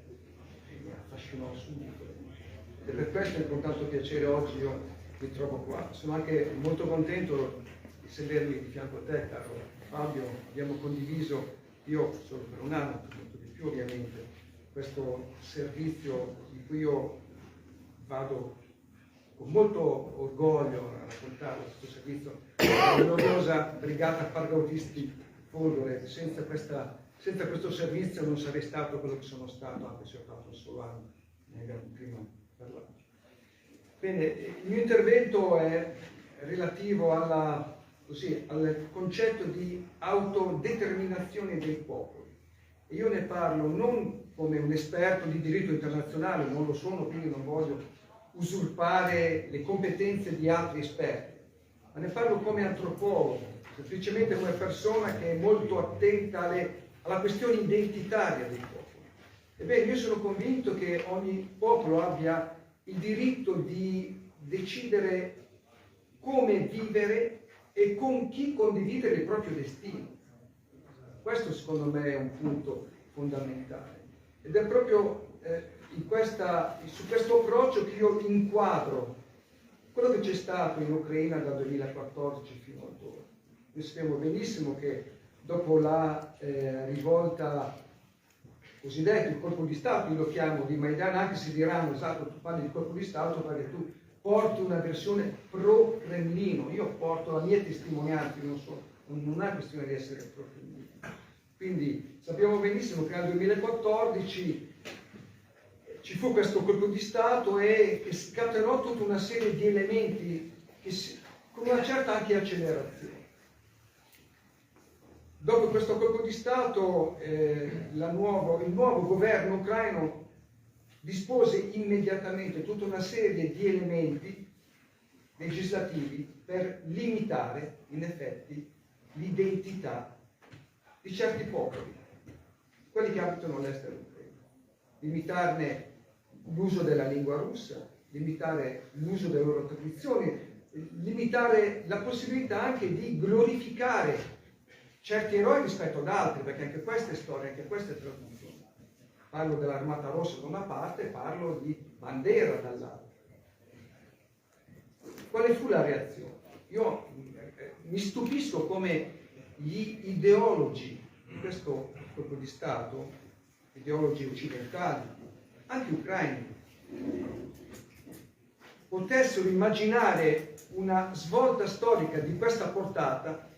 Mi affascinò subito. E per questo è con tanto piacere oggi io mi trovo qua. Sono anche molto contento di sedermi di fianco a te, caro Fabio. Abbiamo condiviso, io solo per un anno, molto di più ovviamente, questo servizio di cui io vado con molto orgoglio a raccontare questo servizio, la gloriosa Brigata Pargautisti Folgore. Senza questo servizio non sarei stato quello che sono stato, anche se ho fatto un solo anno, prima. Bene, il mio intervento è relativo al concetto di autodeterminazione dei popoli. E io ne parlo non come un esperto di diritto internazionale, non lo sono, quindi non voglio usurpare le competenze di altri esperti, ma ne parlo come antropologo, semplicemente come persona che è molto attenta alla questione identitaria dei popoli. Ebbene, io sono convinto che ogni popolo abbia il diritto di decidere come vivere e con chi condividere il proprio destino. Questo secondo me è un punto fondamentale. Ed è proprio su questo approccio che io inquadro quello che c'è stato in Ucraina dal 2014 fino ad ora. Noi sappiamo benissimo che dopo la rivolta cosiddetto il colpo di Stato, io lo chiamo di Maidan, anche se diranno esatto, tu parli di colpo di Stato perché tu porti una versione pro-Cremlino, io porto la mia testimonianza, non è questione di essere pro-Cremlino. Quindi sappiamo benissimo che nel 2014 ci fu questo colpo di Stato e che scatenò tutta una serie di elementi con una certa anche accelerazione. Dopo questo colpo di Stato, il nuovo governo ucraino dispose immediatamente tutta una serie di elementi legislativi per limitare, in effetti, l'identità di certi popoli, quelli che abitano all'estero dell'Ucraina. Limitarne l'uso della lingua russa, limitare l'uso delle loro tradizioni, limitare la possibilità anche di glorificare certi eroi rispetto ad altri, perché anche queste storie, anche queste tradizioni. Parlo dell'Armata Rossa da una parte, parlo di Bandera dall'altra. Quale fu la reazione? Io mi stupisco come gli ideologi di questo colpo di Stato, ideologi occidentali, anche ucraini, potessero immaginare una svolta storica di questa portata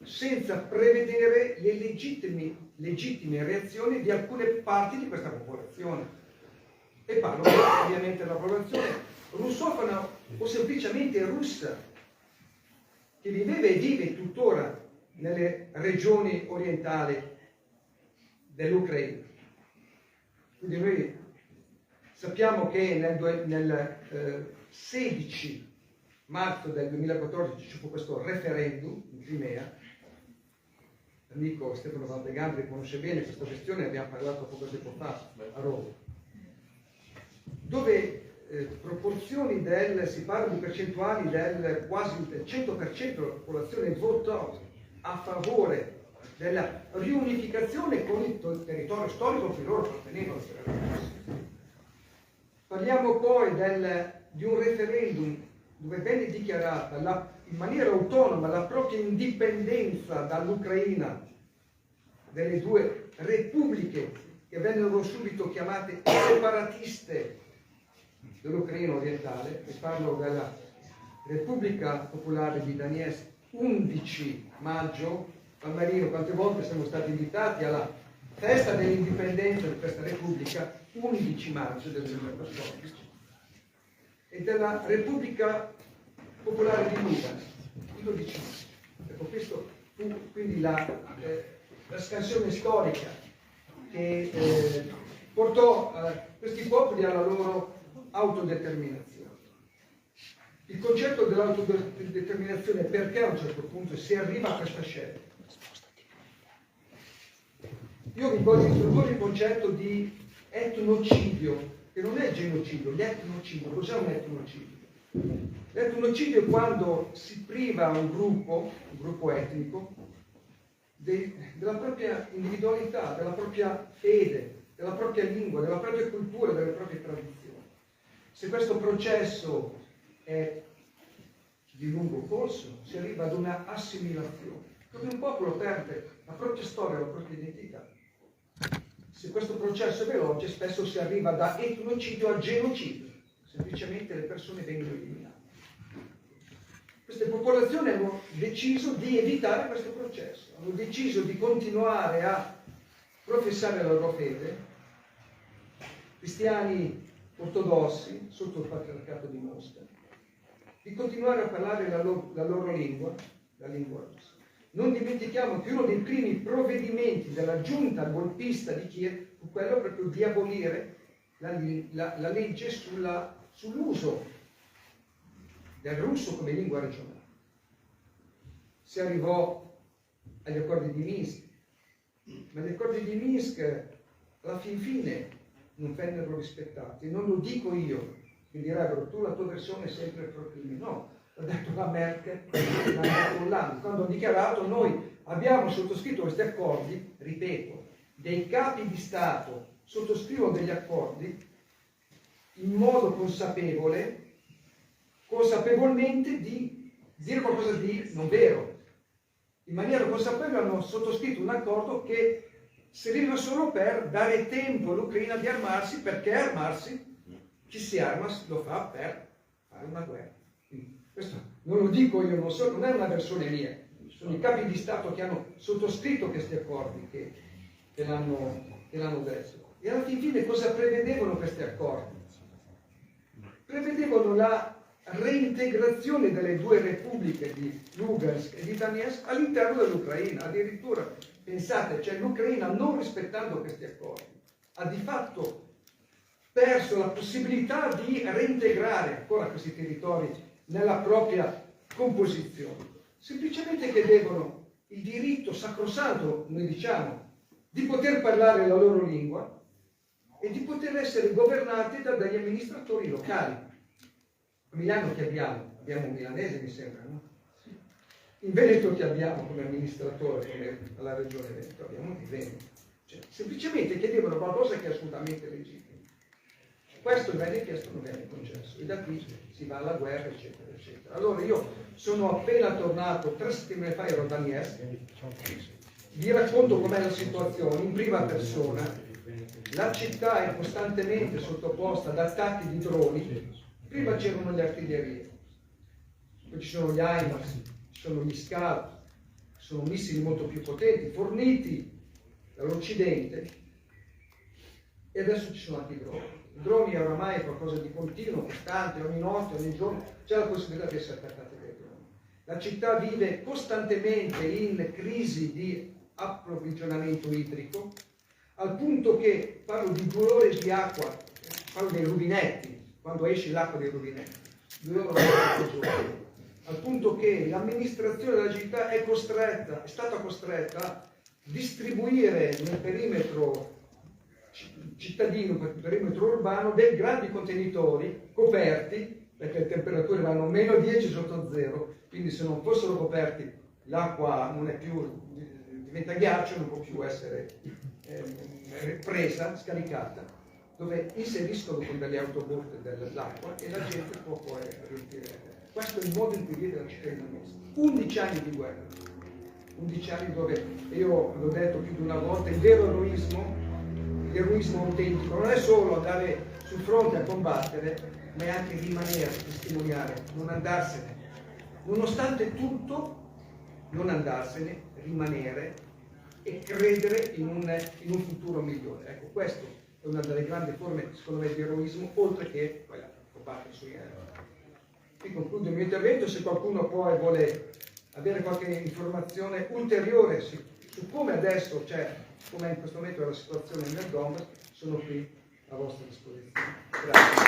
senza prevedere le legittime reazioni di alcune parti di questa popolazione. E parlo ovviamente della popolazione russofona o semplicemente russa, che viveva e vive tuttora nelle regioni orientali dell'Ucraina. Quindi noi sappiamo che nel 16 marzo del 2014 ci fu questo referendum in Crimea. L'amico Stefano Valdegandri conosce bene questa questione, abbiamo parlato poco tempo fa a Roma, dove si parla di percentuali del quasi del 100% della popolazione votò a favore della riunificazione con il territorio storico che loro appartenevano. Parliamo poi di un referendum dove venne dichiarata in maniera autonoma la propria indipendenza dall'Ucraina delle due repubbliche che vennero subito chiamate separatiste dell'Ucraina orientale. E parlo della Repubblica Popolare di Donetsk, 11 maggio. San Marino, quante volte siamo stati invitati alla festa dell'indipendenza di questa Repubblica, 11 maggio del 2014, e della Repubblica Popolare di Lugansk, il 12 maggio. Ecco, questo fu quindi la scansione storica che portò questi popoli alla loro autodeterminazione. Il concetto dell'autodeterminazione, perché a un certo punto si arriva a questa scelta? Io vi voglio introdurre il concetto di etnocidio, che non è genocidio, l'etnocidio. Cos'è un etnocidio? L'etnocidio è quando si priva un gruppo etnico, della propria individualità, della propria fede, della propria lingua, della propria cultura, delle proprie tradizioni. Se questo processo è di lungo corso, si arriva ad una assimilazione, dove un popolo perde la propria storia, la propria identità. Se questo processo è veloce, spesso si arriva da etnocidio a genocidio, semplicemente le persone vengono eliminate. Queste popolazioni hanno deciso di evitare questo processo, hanno deciso di continuare a professare la loro fede, cristiani ortodossi sotto il patriarcato di Mosca, di continuare a parlare la loro lingua, la lingua russa. Non dimentichiamo che uno dei primi provvedimenti della giunta golpista di Kiev fu quello proprio di abolire la legge sull'uso del russo come lingua regionale. Si arrivò agli accordi di Minsk, ma gli accordi di Minsk alla fin fine non vennero rispettati. Non lo dico io, mi direbbero tu la tua versione è sempre proprio mia. No, l'ha detto la Merkel, l'ha Hollande, quando ha dichiarato noi abbiamo sottoscritto questi accordi, ripeto, dei capi di Stato sottoscrivono degli accordi in modo consapevolmente di dire qualcosa di non vero. In maniera consapevole hanno sottoscritto un accordo che serviva solo per dare tempo all'Ucraina di armarsi, perché armarsi, chi si arma lo fa per fare una guerra. Quindi, questo non lo dico io, non è una versione mia, sono i capi di Stato che hanno sottoscritto questi accordi che l'hanno detto. E alla fine cosa prevedevano questi accordi? Prevedevano la reintegrazione delle due repubbliche di Lugansk e di Donetsk all'interno dell'Ucraina. Addirittura, pensate, cioè l'Ucraina, non rispettando questi accordi, ha di fatto perso la possibilità di reintegrare ancora questi territori nella propria composizione. Semplicemente chiedevano il diritto sacrosanto, noi diciamo, di poter parlare la loro lingua e di poter essere governati da degli amministratori locali. A Milano che abbiamo? Abbiamo un milanese, mi sembra, no? In Veneto che abbiamo come amministratore, come alla regione Veneto? Abbiamo di Veneto. Cioè, semplicemente chiedevano qualcosa che è assolutamente legittimo. Questo venne chiesto, non venne concesso. E da qui si va alla guerra, eccetera, eccetera. Allora io sono appena tornato, 3 settimane fa ero a Donetsk, vi racconto com'è la situazione in prima persona. La città è costantemente sottoposta ad attacchi di droni. Prima c'erano le artiglierie, poi ci sono gli HIMARS, ci sono gli Scalp, sono missili molto più potenti, forniti dall'Occidente, E adesso ci sono anche i droni. I droni è oramai qualcosa di continuo, costante, ogni notte, ogni giorno c'è la possibilità di essere attaccati dai droni. La città vive costantemente in crisi di approvvigionamento idrico, al punto che, parlo di 2 ore di acqua, parlo dei rubinetti, quando esce l'acqua dei rubinetti, 2 ore al giorno, al punto che l'amministrazione della città è stata costretta a distribuire nel perimetro cittadino, per il perimetro urbano, dei grandi contenitori coperti, perché le temperature vanno meno 10 sotto zero, quindi se non fossero coperti l'acqua non è più, diventa ghiaccio, non può più essere presa, scaricata, dove inseriscono con delle autobotte dell'acqua e la gente può poi riempire. Questo è il modo in cui vive la città di Mestre. 11 anni di guerra, 11 anni dove, io l'ho detto più di una volta, il vero eroismo autentico non è solo andare sul fronte a combattere, ma è anche rimanere, testimoniare, non andarsene. Nonostante tutto, non andarsene, rimanere e credere in un futuro migliore. Ecco, questo è una delle grandi forme, secondo me, di eroismo, oltre che quella combattere sui aerei. Qui concludo il mio intervento, se qualcuno poi vuole avere qualche informazione ulteriore su come adesso come in questo momento è la situazione nel Donbass, sono qui a vostra disposizione. Grazie.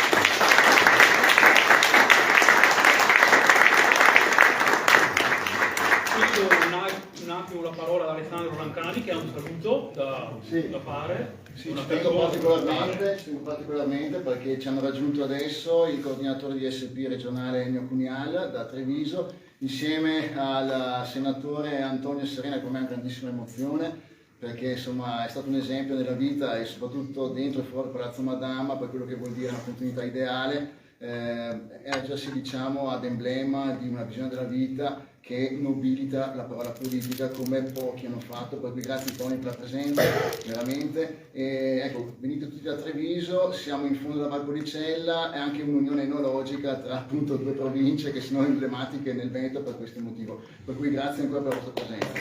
Un attimo la parola ad Alessandro Rancani che ha un saluto da fare. Sì, ci tengo particolarmente perché ci hanno raggiunto adesso il coordinatore di SP regionale Ennio Cunial da Treviso, insieme al senatore Antonio Serena, con me è una grandissima emozione, perché insomma è stato un esempio nella vita e soprattutto dentro e fuori Palazzo Madama per quello che vuol dire una continuità ideale, ergersi diciamo ad emblema di una visione della vita che nobilita la parola politica come pochi hanno fatto, per cui grazie Tony per la presenza, veramente. E, ecco, venite tutti da Treviso, siamo in fondo alla Valpolicella, è anche un'unione enologica tra appunto 2 province che sono emblematiche nel Veneto per questo motivo, per cui grazie ancora per la vostra presenza.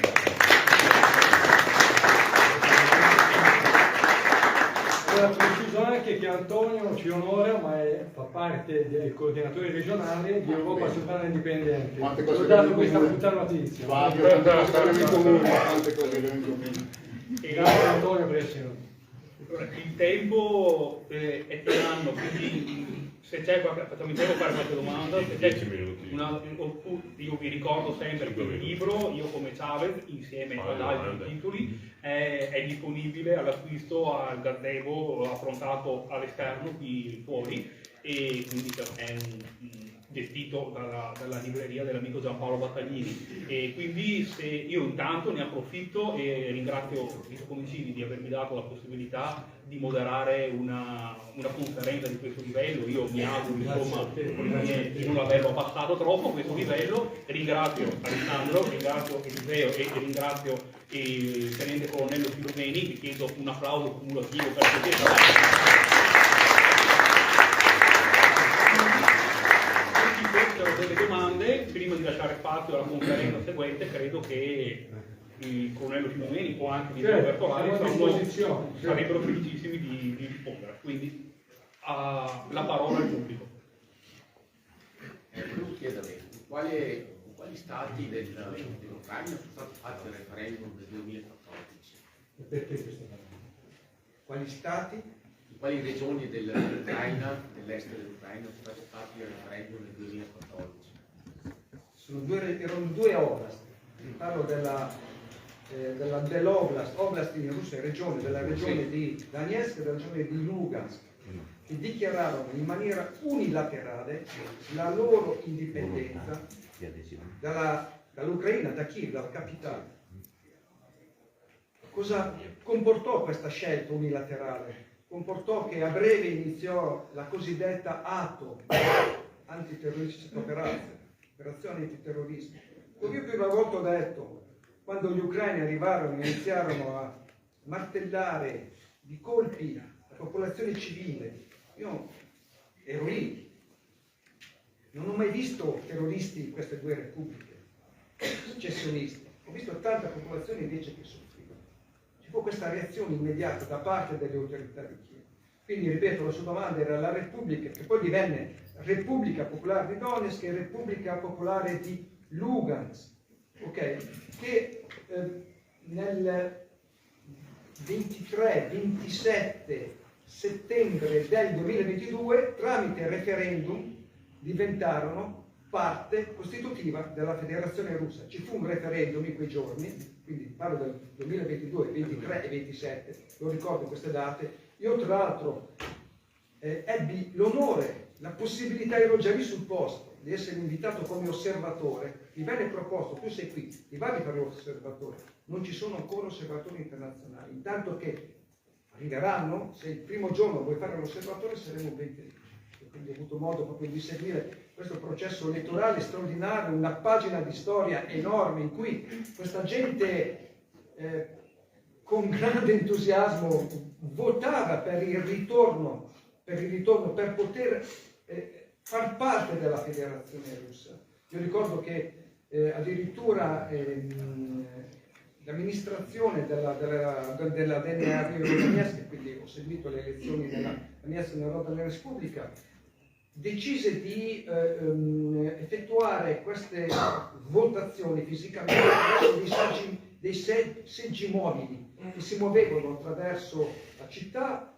Preciso anche che Antonio ci onora, ma fa parte del coordinatore regionale di Europa Sovrana Indipendente. Quante Ho cose dato questa brutta notizia. Fabio, tante cose in comune. Grazie Antonio per essere venuto. Il tempo è tiranno, quindi se c'è facciamo tempo fare qualche domanda. Se c'è 10 minuti. Io vi ricordo sempre che il libro, io come Chavez, insieme ad altri titoli, è disponibile all'acquisto al gazebo affrontato all'esterno qui fuori, e quindi è gestito dalla libreria dell'amico Giampaolo Battaglini, e quindi se io intanto ne approfitto e ringrazio Vito Comicini di avermi dato la possibilità di moderare una conferenza di questo livello. Io mi auguro insomma di non averlo abbassato troppo a questo livello. Ringrazio Alessandro, ringrazio Eliseo e ringrazio il tenente colonnello Filomeni, vi chiedo un applauso cumulativo per delle domande. Prima di lasciare spazio alla conferenza seguente, credo che il colonnello Filomeni o anche di Roberto Lari sarebbero felicissimi di rispondere. Quindi la parola al pubblico. Volevo chiedere quali stati dell'Ucraina sono stati fatti il referendum del 2014? Perché questa cosa? Quali stati? In quali regioni dell'Ucraina, dell'est dell'Ucraina, sono stati fatti il referendum del 2014? Erano 2 oblast. Parlo dell'oblast in Russia, della regione di Donetsk e della regione di Lugansk, che dichiararono in maniera unilaterale la loro indipendenza dall'Ucraina, da Kiev, dalla capitale. Cosa comportò questa scelta unilaterale? Comportò che a breve iniziò la cosiddetta ATO, antiterroristica operazione antiterrorismo. Come io più una volta ho detto, quando gli ucraini arrivarono e iniziarono a martellare di colpi la popolazione civile, io ero lì, non ho mai visto terroristi in queste 2 repubbliche, secessionisti, ho visto tanta popolazione invece che soffriva. Ci fu questa reazione immediata da parte delle autorità di Kiev. Quindi, ripeto, la sua domanda era la Repubblica, che poi divenne Repubblica Popolare di Donetsk e Repubblica Popolare di Lugansk, ok? Che nel 23-27 settembre del 2022, tramite referendum, diventarono parte costitutiva della Federazione Russa. Ci fu un referendum in quei giorni, quindi parlo del 2022, 23 e 27, lo ricordo queste date. Io tra l'altro ebbi l'onore, la possibilità, ero già lì sul posto, di essere invitato come osservatore. Mi venne proposto, tu sei qui, ti va di fare l'osservatore? Non ci sono ancora osservatori internazionali, intanto che arriveranno, se il primo giorno vuoi fare l'osservatore saremo ben felici. Quindi ho avuto modo proprio di seguire questo processo elettorale straordinario, una pagina di storia enorme in cui questa gente con grande entusiasmo votava per il ritorno, per poter far parte della Federazione Russa. Io ricordo che addirittura l'amministrazione della DNA di Donetsk, quindi ho seguito le elezioni della Donetsk Narodna Repubblica, decise di effettuare queste votazioni fisicamente attraverso dei seggi mobili che si muovevano attraverso la città,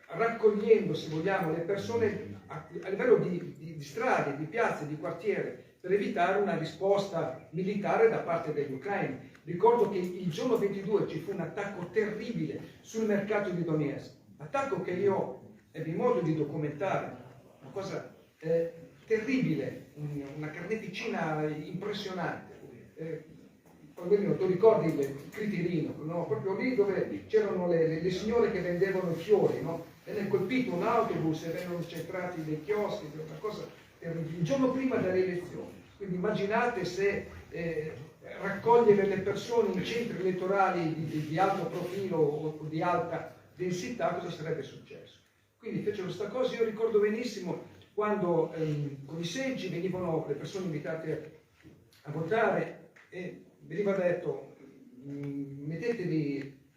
raccogliendo, se vogliamo, le persone a livello di strade, di piazze, di quartiere, per evitare una risposta militare da parte degli ucraini. Ricordo che il giorno 22 ci fu un attacco terribile sul mercato di Donetsk, attacco che io ebbi modo di documentare, una cosa terribile, una carneficina impressionante. Tu ricordi il Critirino, no? Proprio lì dove c'erano le signore che vendevano i fiori, no? Venne colpito un autobus e vennero centrati dei chioschi, una cosa terribile, il giorno prima delle elezioni. Quindi immaginate se raccogliere le persone in centri elettorali di alto profilo o di alta densità, cosa sarebbe successo. Quindi fecero questa cosa. Io ricordo benissimo quando con i seggi venivano le persone invitate a votare e veniva detto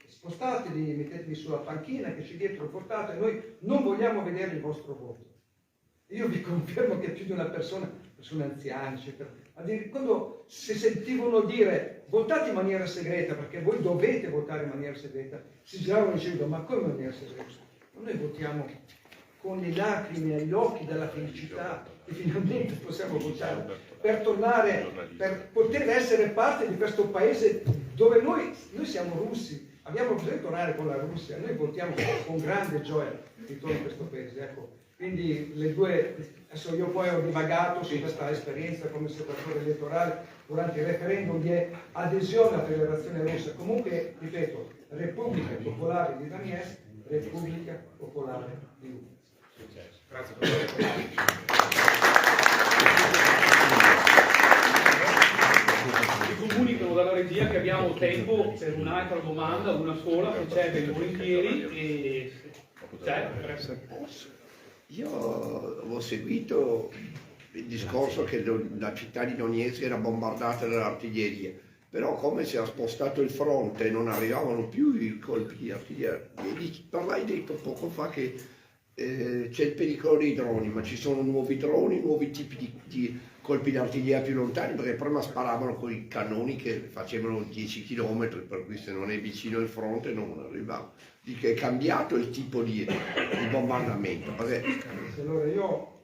spostatevi, mettetevi sulla panchina che c'è dietro, votate, noi non vogliamo vedere il vostro voto. Io vi confermo che più di una persone anziane, quando si sentivano dire votate in maniera segreta, perché voi dovete votare in maniera segreta, si giravano dicendo ma come in maniera segreta? Noi votiamo con le lacrime agli occhi della felicità e finalmente possiamo votare per tornare, per poter essere parte di questo paese dove noi siamo russi, abbiamo bisogno di tornare con la Russia, noi votiamo con grande gioia ritorno a questo paese. Ecco. Quindi le due, adesso io poi ho divagato su questa esperienza come osservatore elettorale durante il referendum di adesione alla Federazione Russa. Comunque, ripeto, Repubblica Popolare di Donetsk, Repubblica Popolare di Lugansk. Grazie. Ci comunicano dalla regia che abbiamo tempo per un'altra domanda, una sola, che c'è ben volentieri e c'è. Io ho seguito il discorso che la città di Donetsk era bombardata dall'artiglieria, però come si era spostato il fronte e non arrivavano più i colpi di artiglieria. Hai detto poco fa che c'è il pericolo dei droni, ma ci sono nuovi droni, nuovi tipi di colpi di artiglieria più lontani, perché prima sparavano con i cannoni che facevano 10 km, per cui se non è vicino il fronte non arrivava. Dico, è cambiato il tipo di bombardamento. Perché... Allora io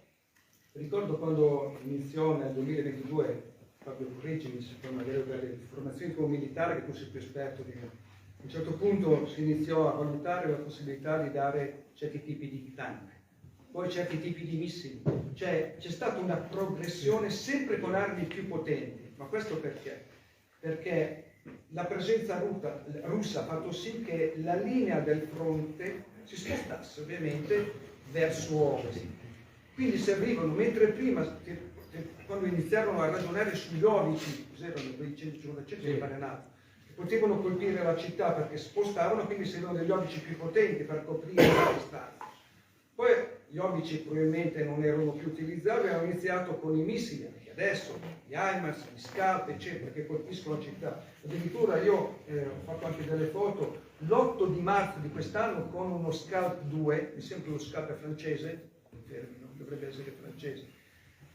ricordo quando iniziò nel 2022, Fabio Correggimi, secondo me, delle formazioni come militare, che tu sei più esperto di me. A un certo punto si iniziò a valutare la possibilità di dare certi tipi di tank, poi certi tipi di missili, cioè c'è stata una progressione sempre con armi più potenti. Ma questo perché? Perché la presenza russa ha fatto sì che la linea del fronte si spostasse ovviamente verso ovest. Quindi servivano, mentre prima, quando iniziarono a ragionare sugli ovici, cos'erano quei 150 di barenate, potevano colpire la città perché spostavano, quindi servivano degli obici più potenti per coprire la distanza. Poi gli obici probabilmente non erano più utilizzabili, hanno iniziato con i missili, che adesso gli HIMARS, gli Scalp, eccetera, che colpiscono la città. Addirittura io ho fatto anche delle foto l'8 di marzo di quest'anno con uno Scalp 2, mi sembra lo Scalp francese, non dovrebbe essere francese,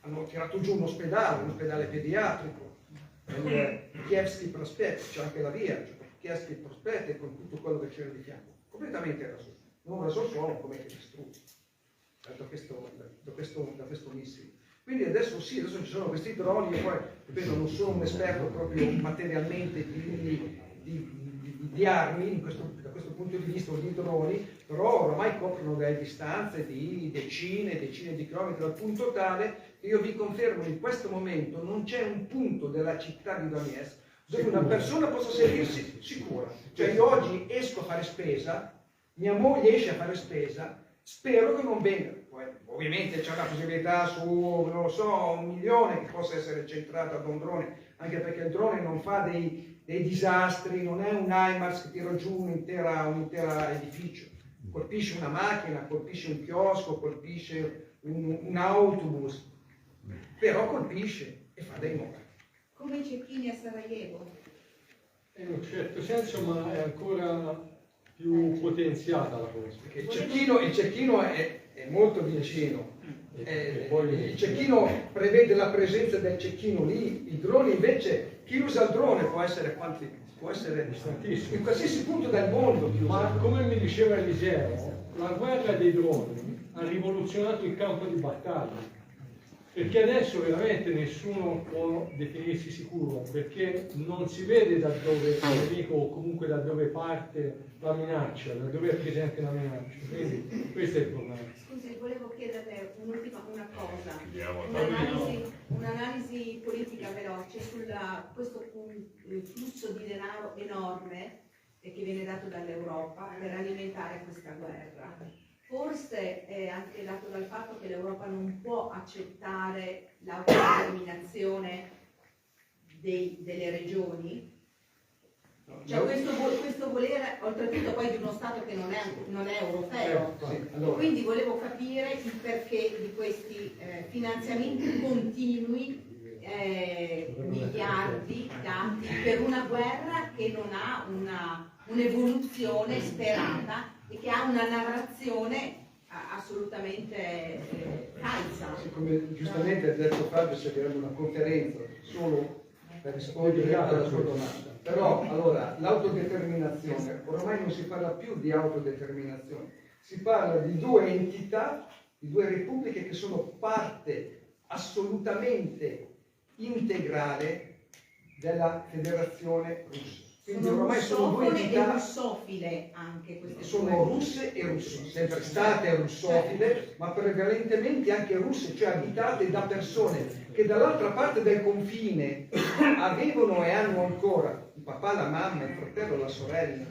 hanno tirato giù un ospedale pediatrico, il Kievsky Prospect, c'è anche la via, cioè Kievsky Prospect e con tutto quello che c'era di fianco, completamente raso, non raso solo, come che distrutto da questo missile. Quindi adesso sì, adesso ci sono questi droni, e poi ripeto, non sono un esperto proprio materialmente di armi da questo punto di vista, o di droni, però oramai coprono delle distanze di decine e decine di chilometri, al punto tale che io vi confermo in questo momento non c'è un punto della città di Donetsk dove una persona possa sentirsi sicura. Cioè io oggi esco a fare spesa, mia moglie esce a fare spesa, spero che non venga. Poi, ovviamente c'è una possibilità su, non lo so, 1 milione che possa essere centrata da un drone, anche perché il drone non fa dei disastri, non è un HIMARS che tira giù un intero edificio, colpisce una macchina, colpisce un chiosco, colpisce un autobus, però colpisce e fa dei morti. Come i cecchini a Sarajevo? In un certo senso, ma è ancora più potenziata la cosa. Perché il cecchino è molto vicino. Il cecchino prevede la presenza del cecchino lì, il drone invece, chi usa il drone può essere Tantissimo. in qualsiasi punto del mondo. Ma come mi diceva Eliseo, la guerra dei droni ha rivoluzionato il campo di battaglia, perché adesso veramente nessuno può definirsi sicuro, perché non si vede da dove il nemico o comunque da dove parte la minaccia, da dove è presente la minaccia. Quindi questo è il problema. Scusi, volevo chiederle una cosa, Andiamo. un'analisi politica veloce su questo flusso di denaro enorme che viene dato dall'Europa per alimentare questa guerra. Forse è anche dato dal fatto che l'Europa non può accettare l'autodeterminazione delle regioni. Cioè questo volere, oltretutto poi di uno Stato che non è europeo. Allora. Quindi volevo capire il perché di questi finanziamenti continui, miliardi dati per una guerra che non ha un'evoluzione sperata e che ha una narrazione assolutamente falsa. Come giustamente ha detto Fabio, servirebbe una conferenza solo per rispondere alla sua domanda. Però, allora, l'autodeterminazione, ormai non si parla più di autodeterminazione, si parla di due entità, di due repubbliche che sono parte assolutamente integrale della Federazione Russa. Quindi ormai sono due entità, e russofile anche queste sono russe e russe, sempre state russofile, ma prevalentemente anche russe, cioè abitate da persone che dall'altra parte del confine avevano e hanno ancora il papà, la mamma, il fratello, la sorella,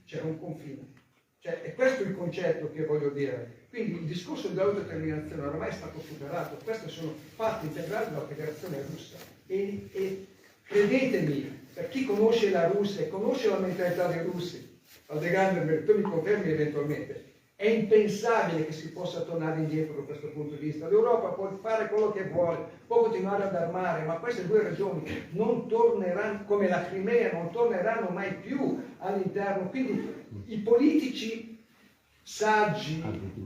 c'era un confine. Cioè, è questo il concetto che voglio dire. Quindi il discorso dell'autodeterminazione ormai è stato superato, queste sono parti integrali della Federazione Russa. E credetemi, per chi conosce la Russia e conosce la mentalità dei russi, Aldegander, tu mi confermi eventualmente, è impensabile che si possa tornare indietro da questo punto di vista. L'Europa può fare quello che vuole, può continuare ad armare, ma queste due regioni non torneranno, come la Crimea, non torneranno mai più all'interno. Quindi i politici saggi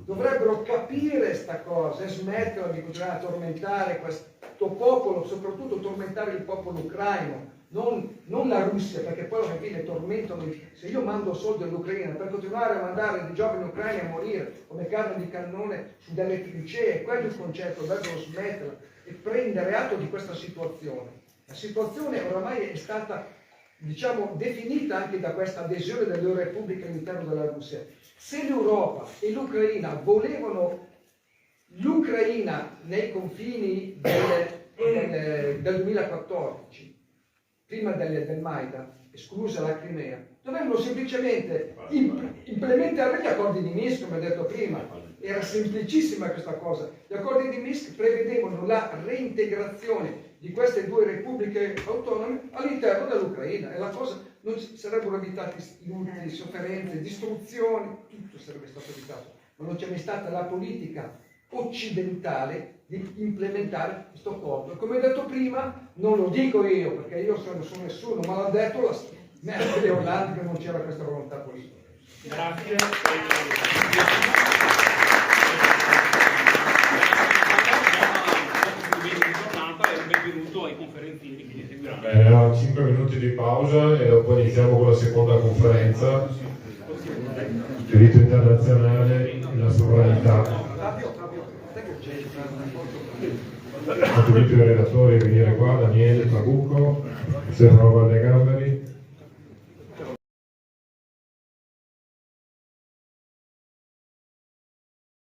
dovrebbero capire questa cosa e smetterla di continuare a tormentare questo popolo, soprattutto tormentare il popolo ucraino. Non la Russia, perché poi alla fine tormentano. Se io mando soldi all'Ucraina per continuare a mandare dei giovani ucraini a morire come carne di cannone su delle trincee, quello è il concetto, dovrebbero smetterla e prendere atto di questa situazione. La situazione oramai è stata, diciamo, definita anche da questa adesione delle due repubbliche all'interno della Russia. Se l'Europa e l'Ucraina volevano l'Ucraina nei confini del 2014, prima del Maidan, esclusa la Crimea, dovevano semplicemente implementare gli accordi di Minsk, come ho detto prima. Era semplicissima questa cosa. Gli accordi di Minsk prevedevano la reintegrazione di queste due repubbliche autonome all'interno dell'Ucraina e la cosa non sarebbero evitati lutti, sofferenze, distruzioni, tutto sarebbe stato evitato. Ma non c'è mai stata la politica occidentale di implementare questo accordo. Come ho detto prima, non lo dico io perché io sono nessuno, ma l'ha detto la Merkel e Hollande che non c'era questa volontà politica. Grazie. Benvenuto ai conferenzieri che ci seguiranno. 5 minuti di pausa e dopo iniziamo con la seconda conferenza. Diritto internazionale e la sovranità. Ho invito i relatori a venire qua, Daniele, Trabucco, Stefano Valdegamberi.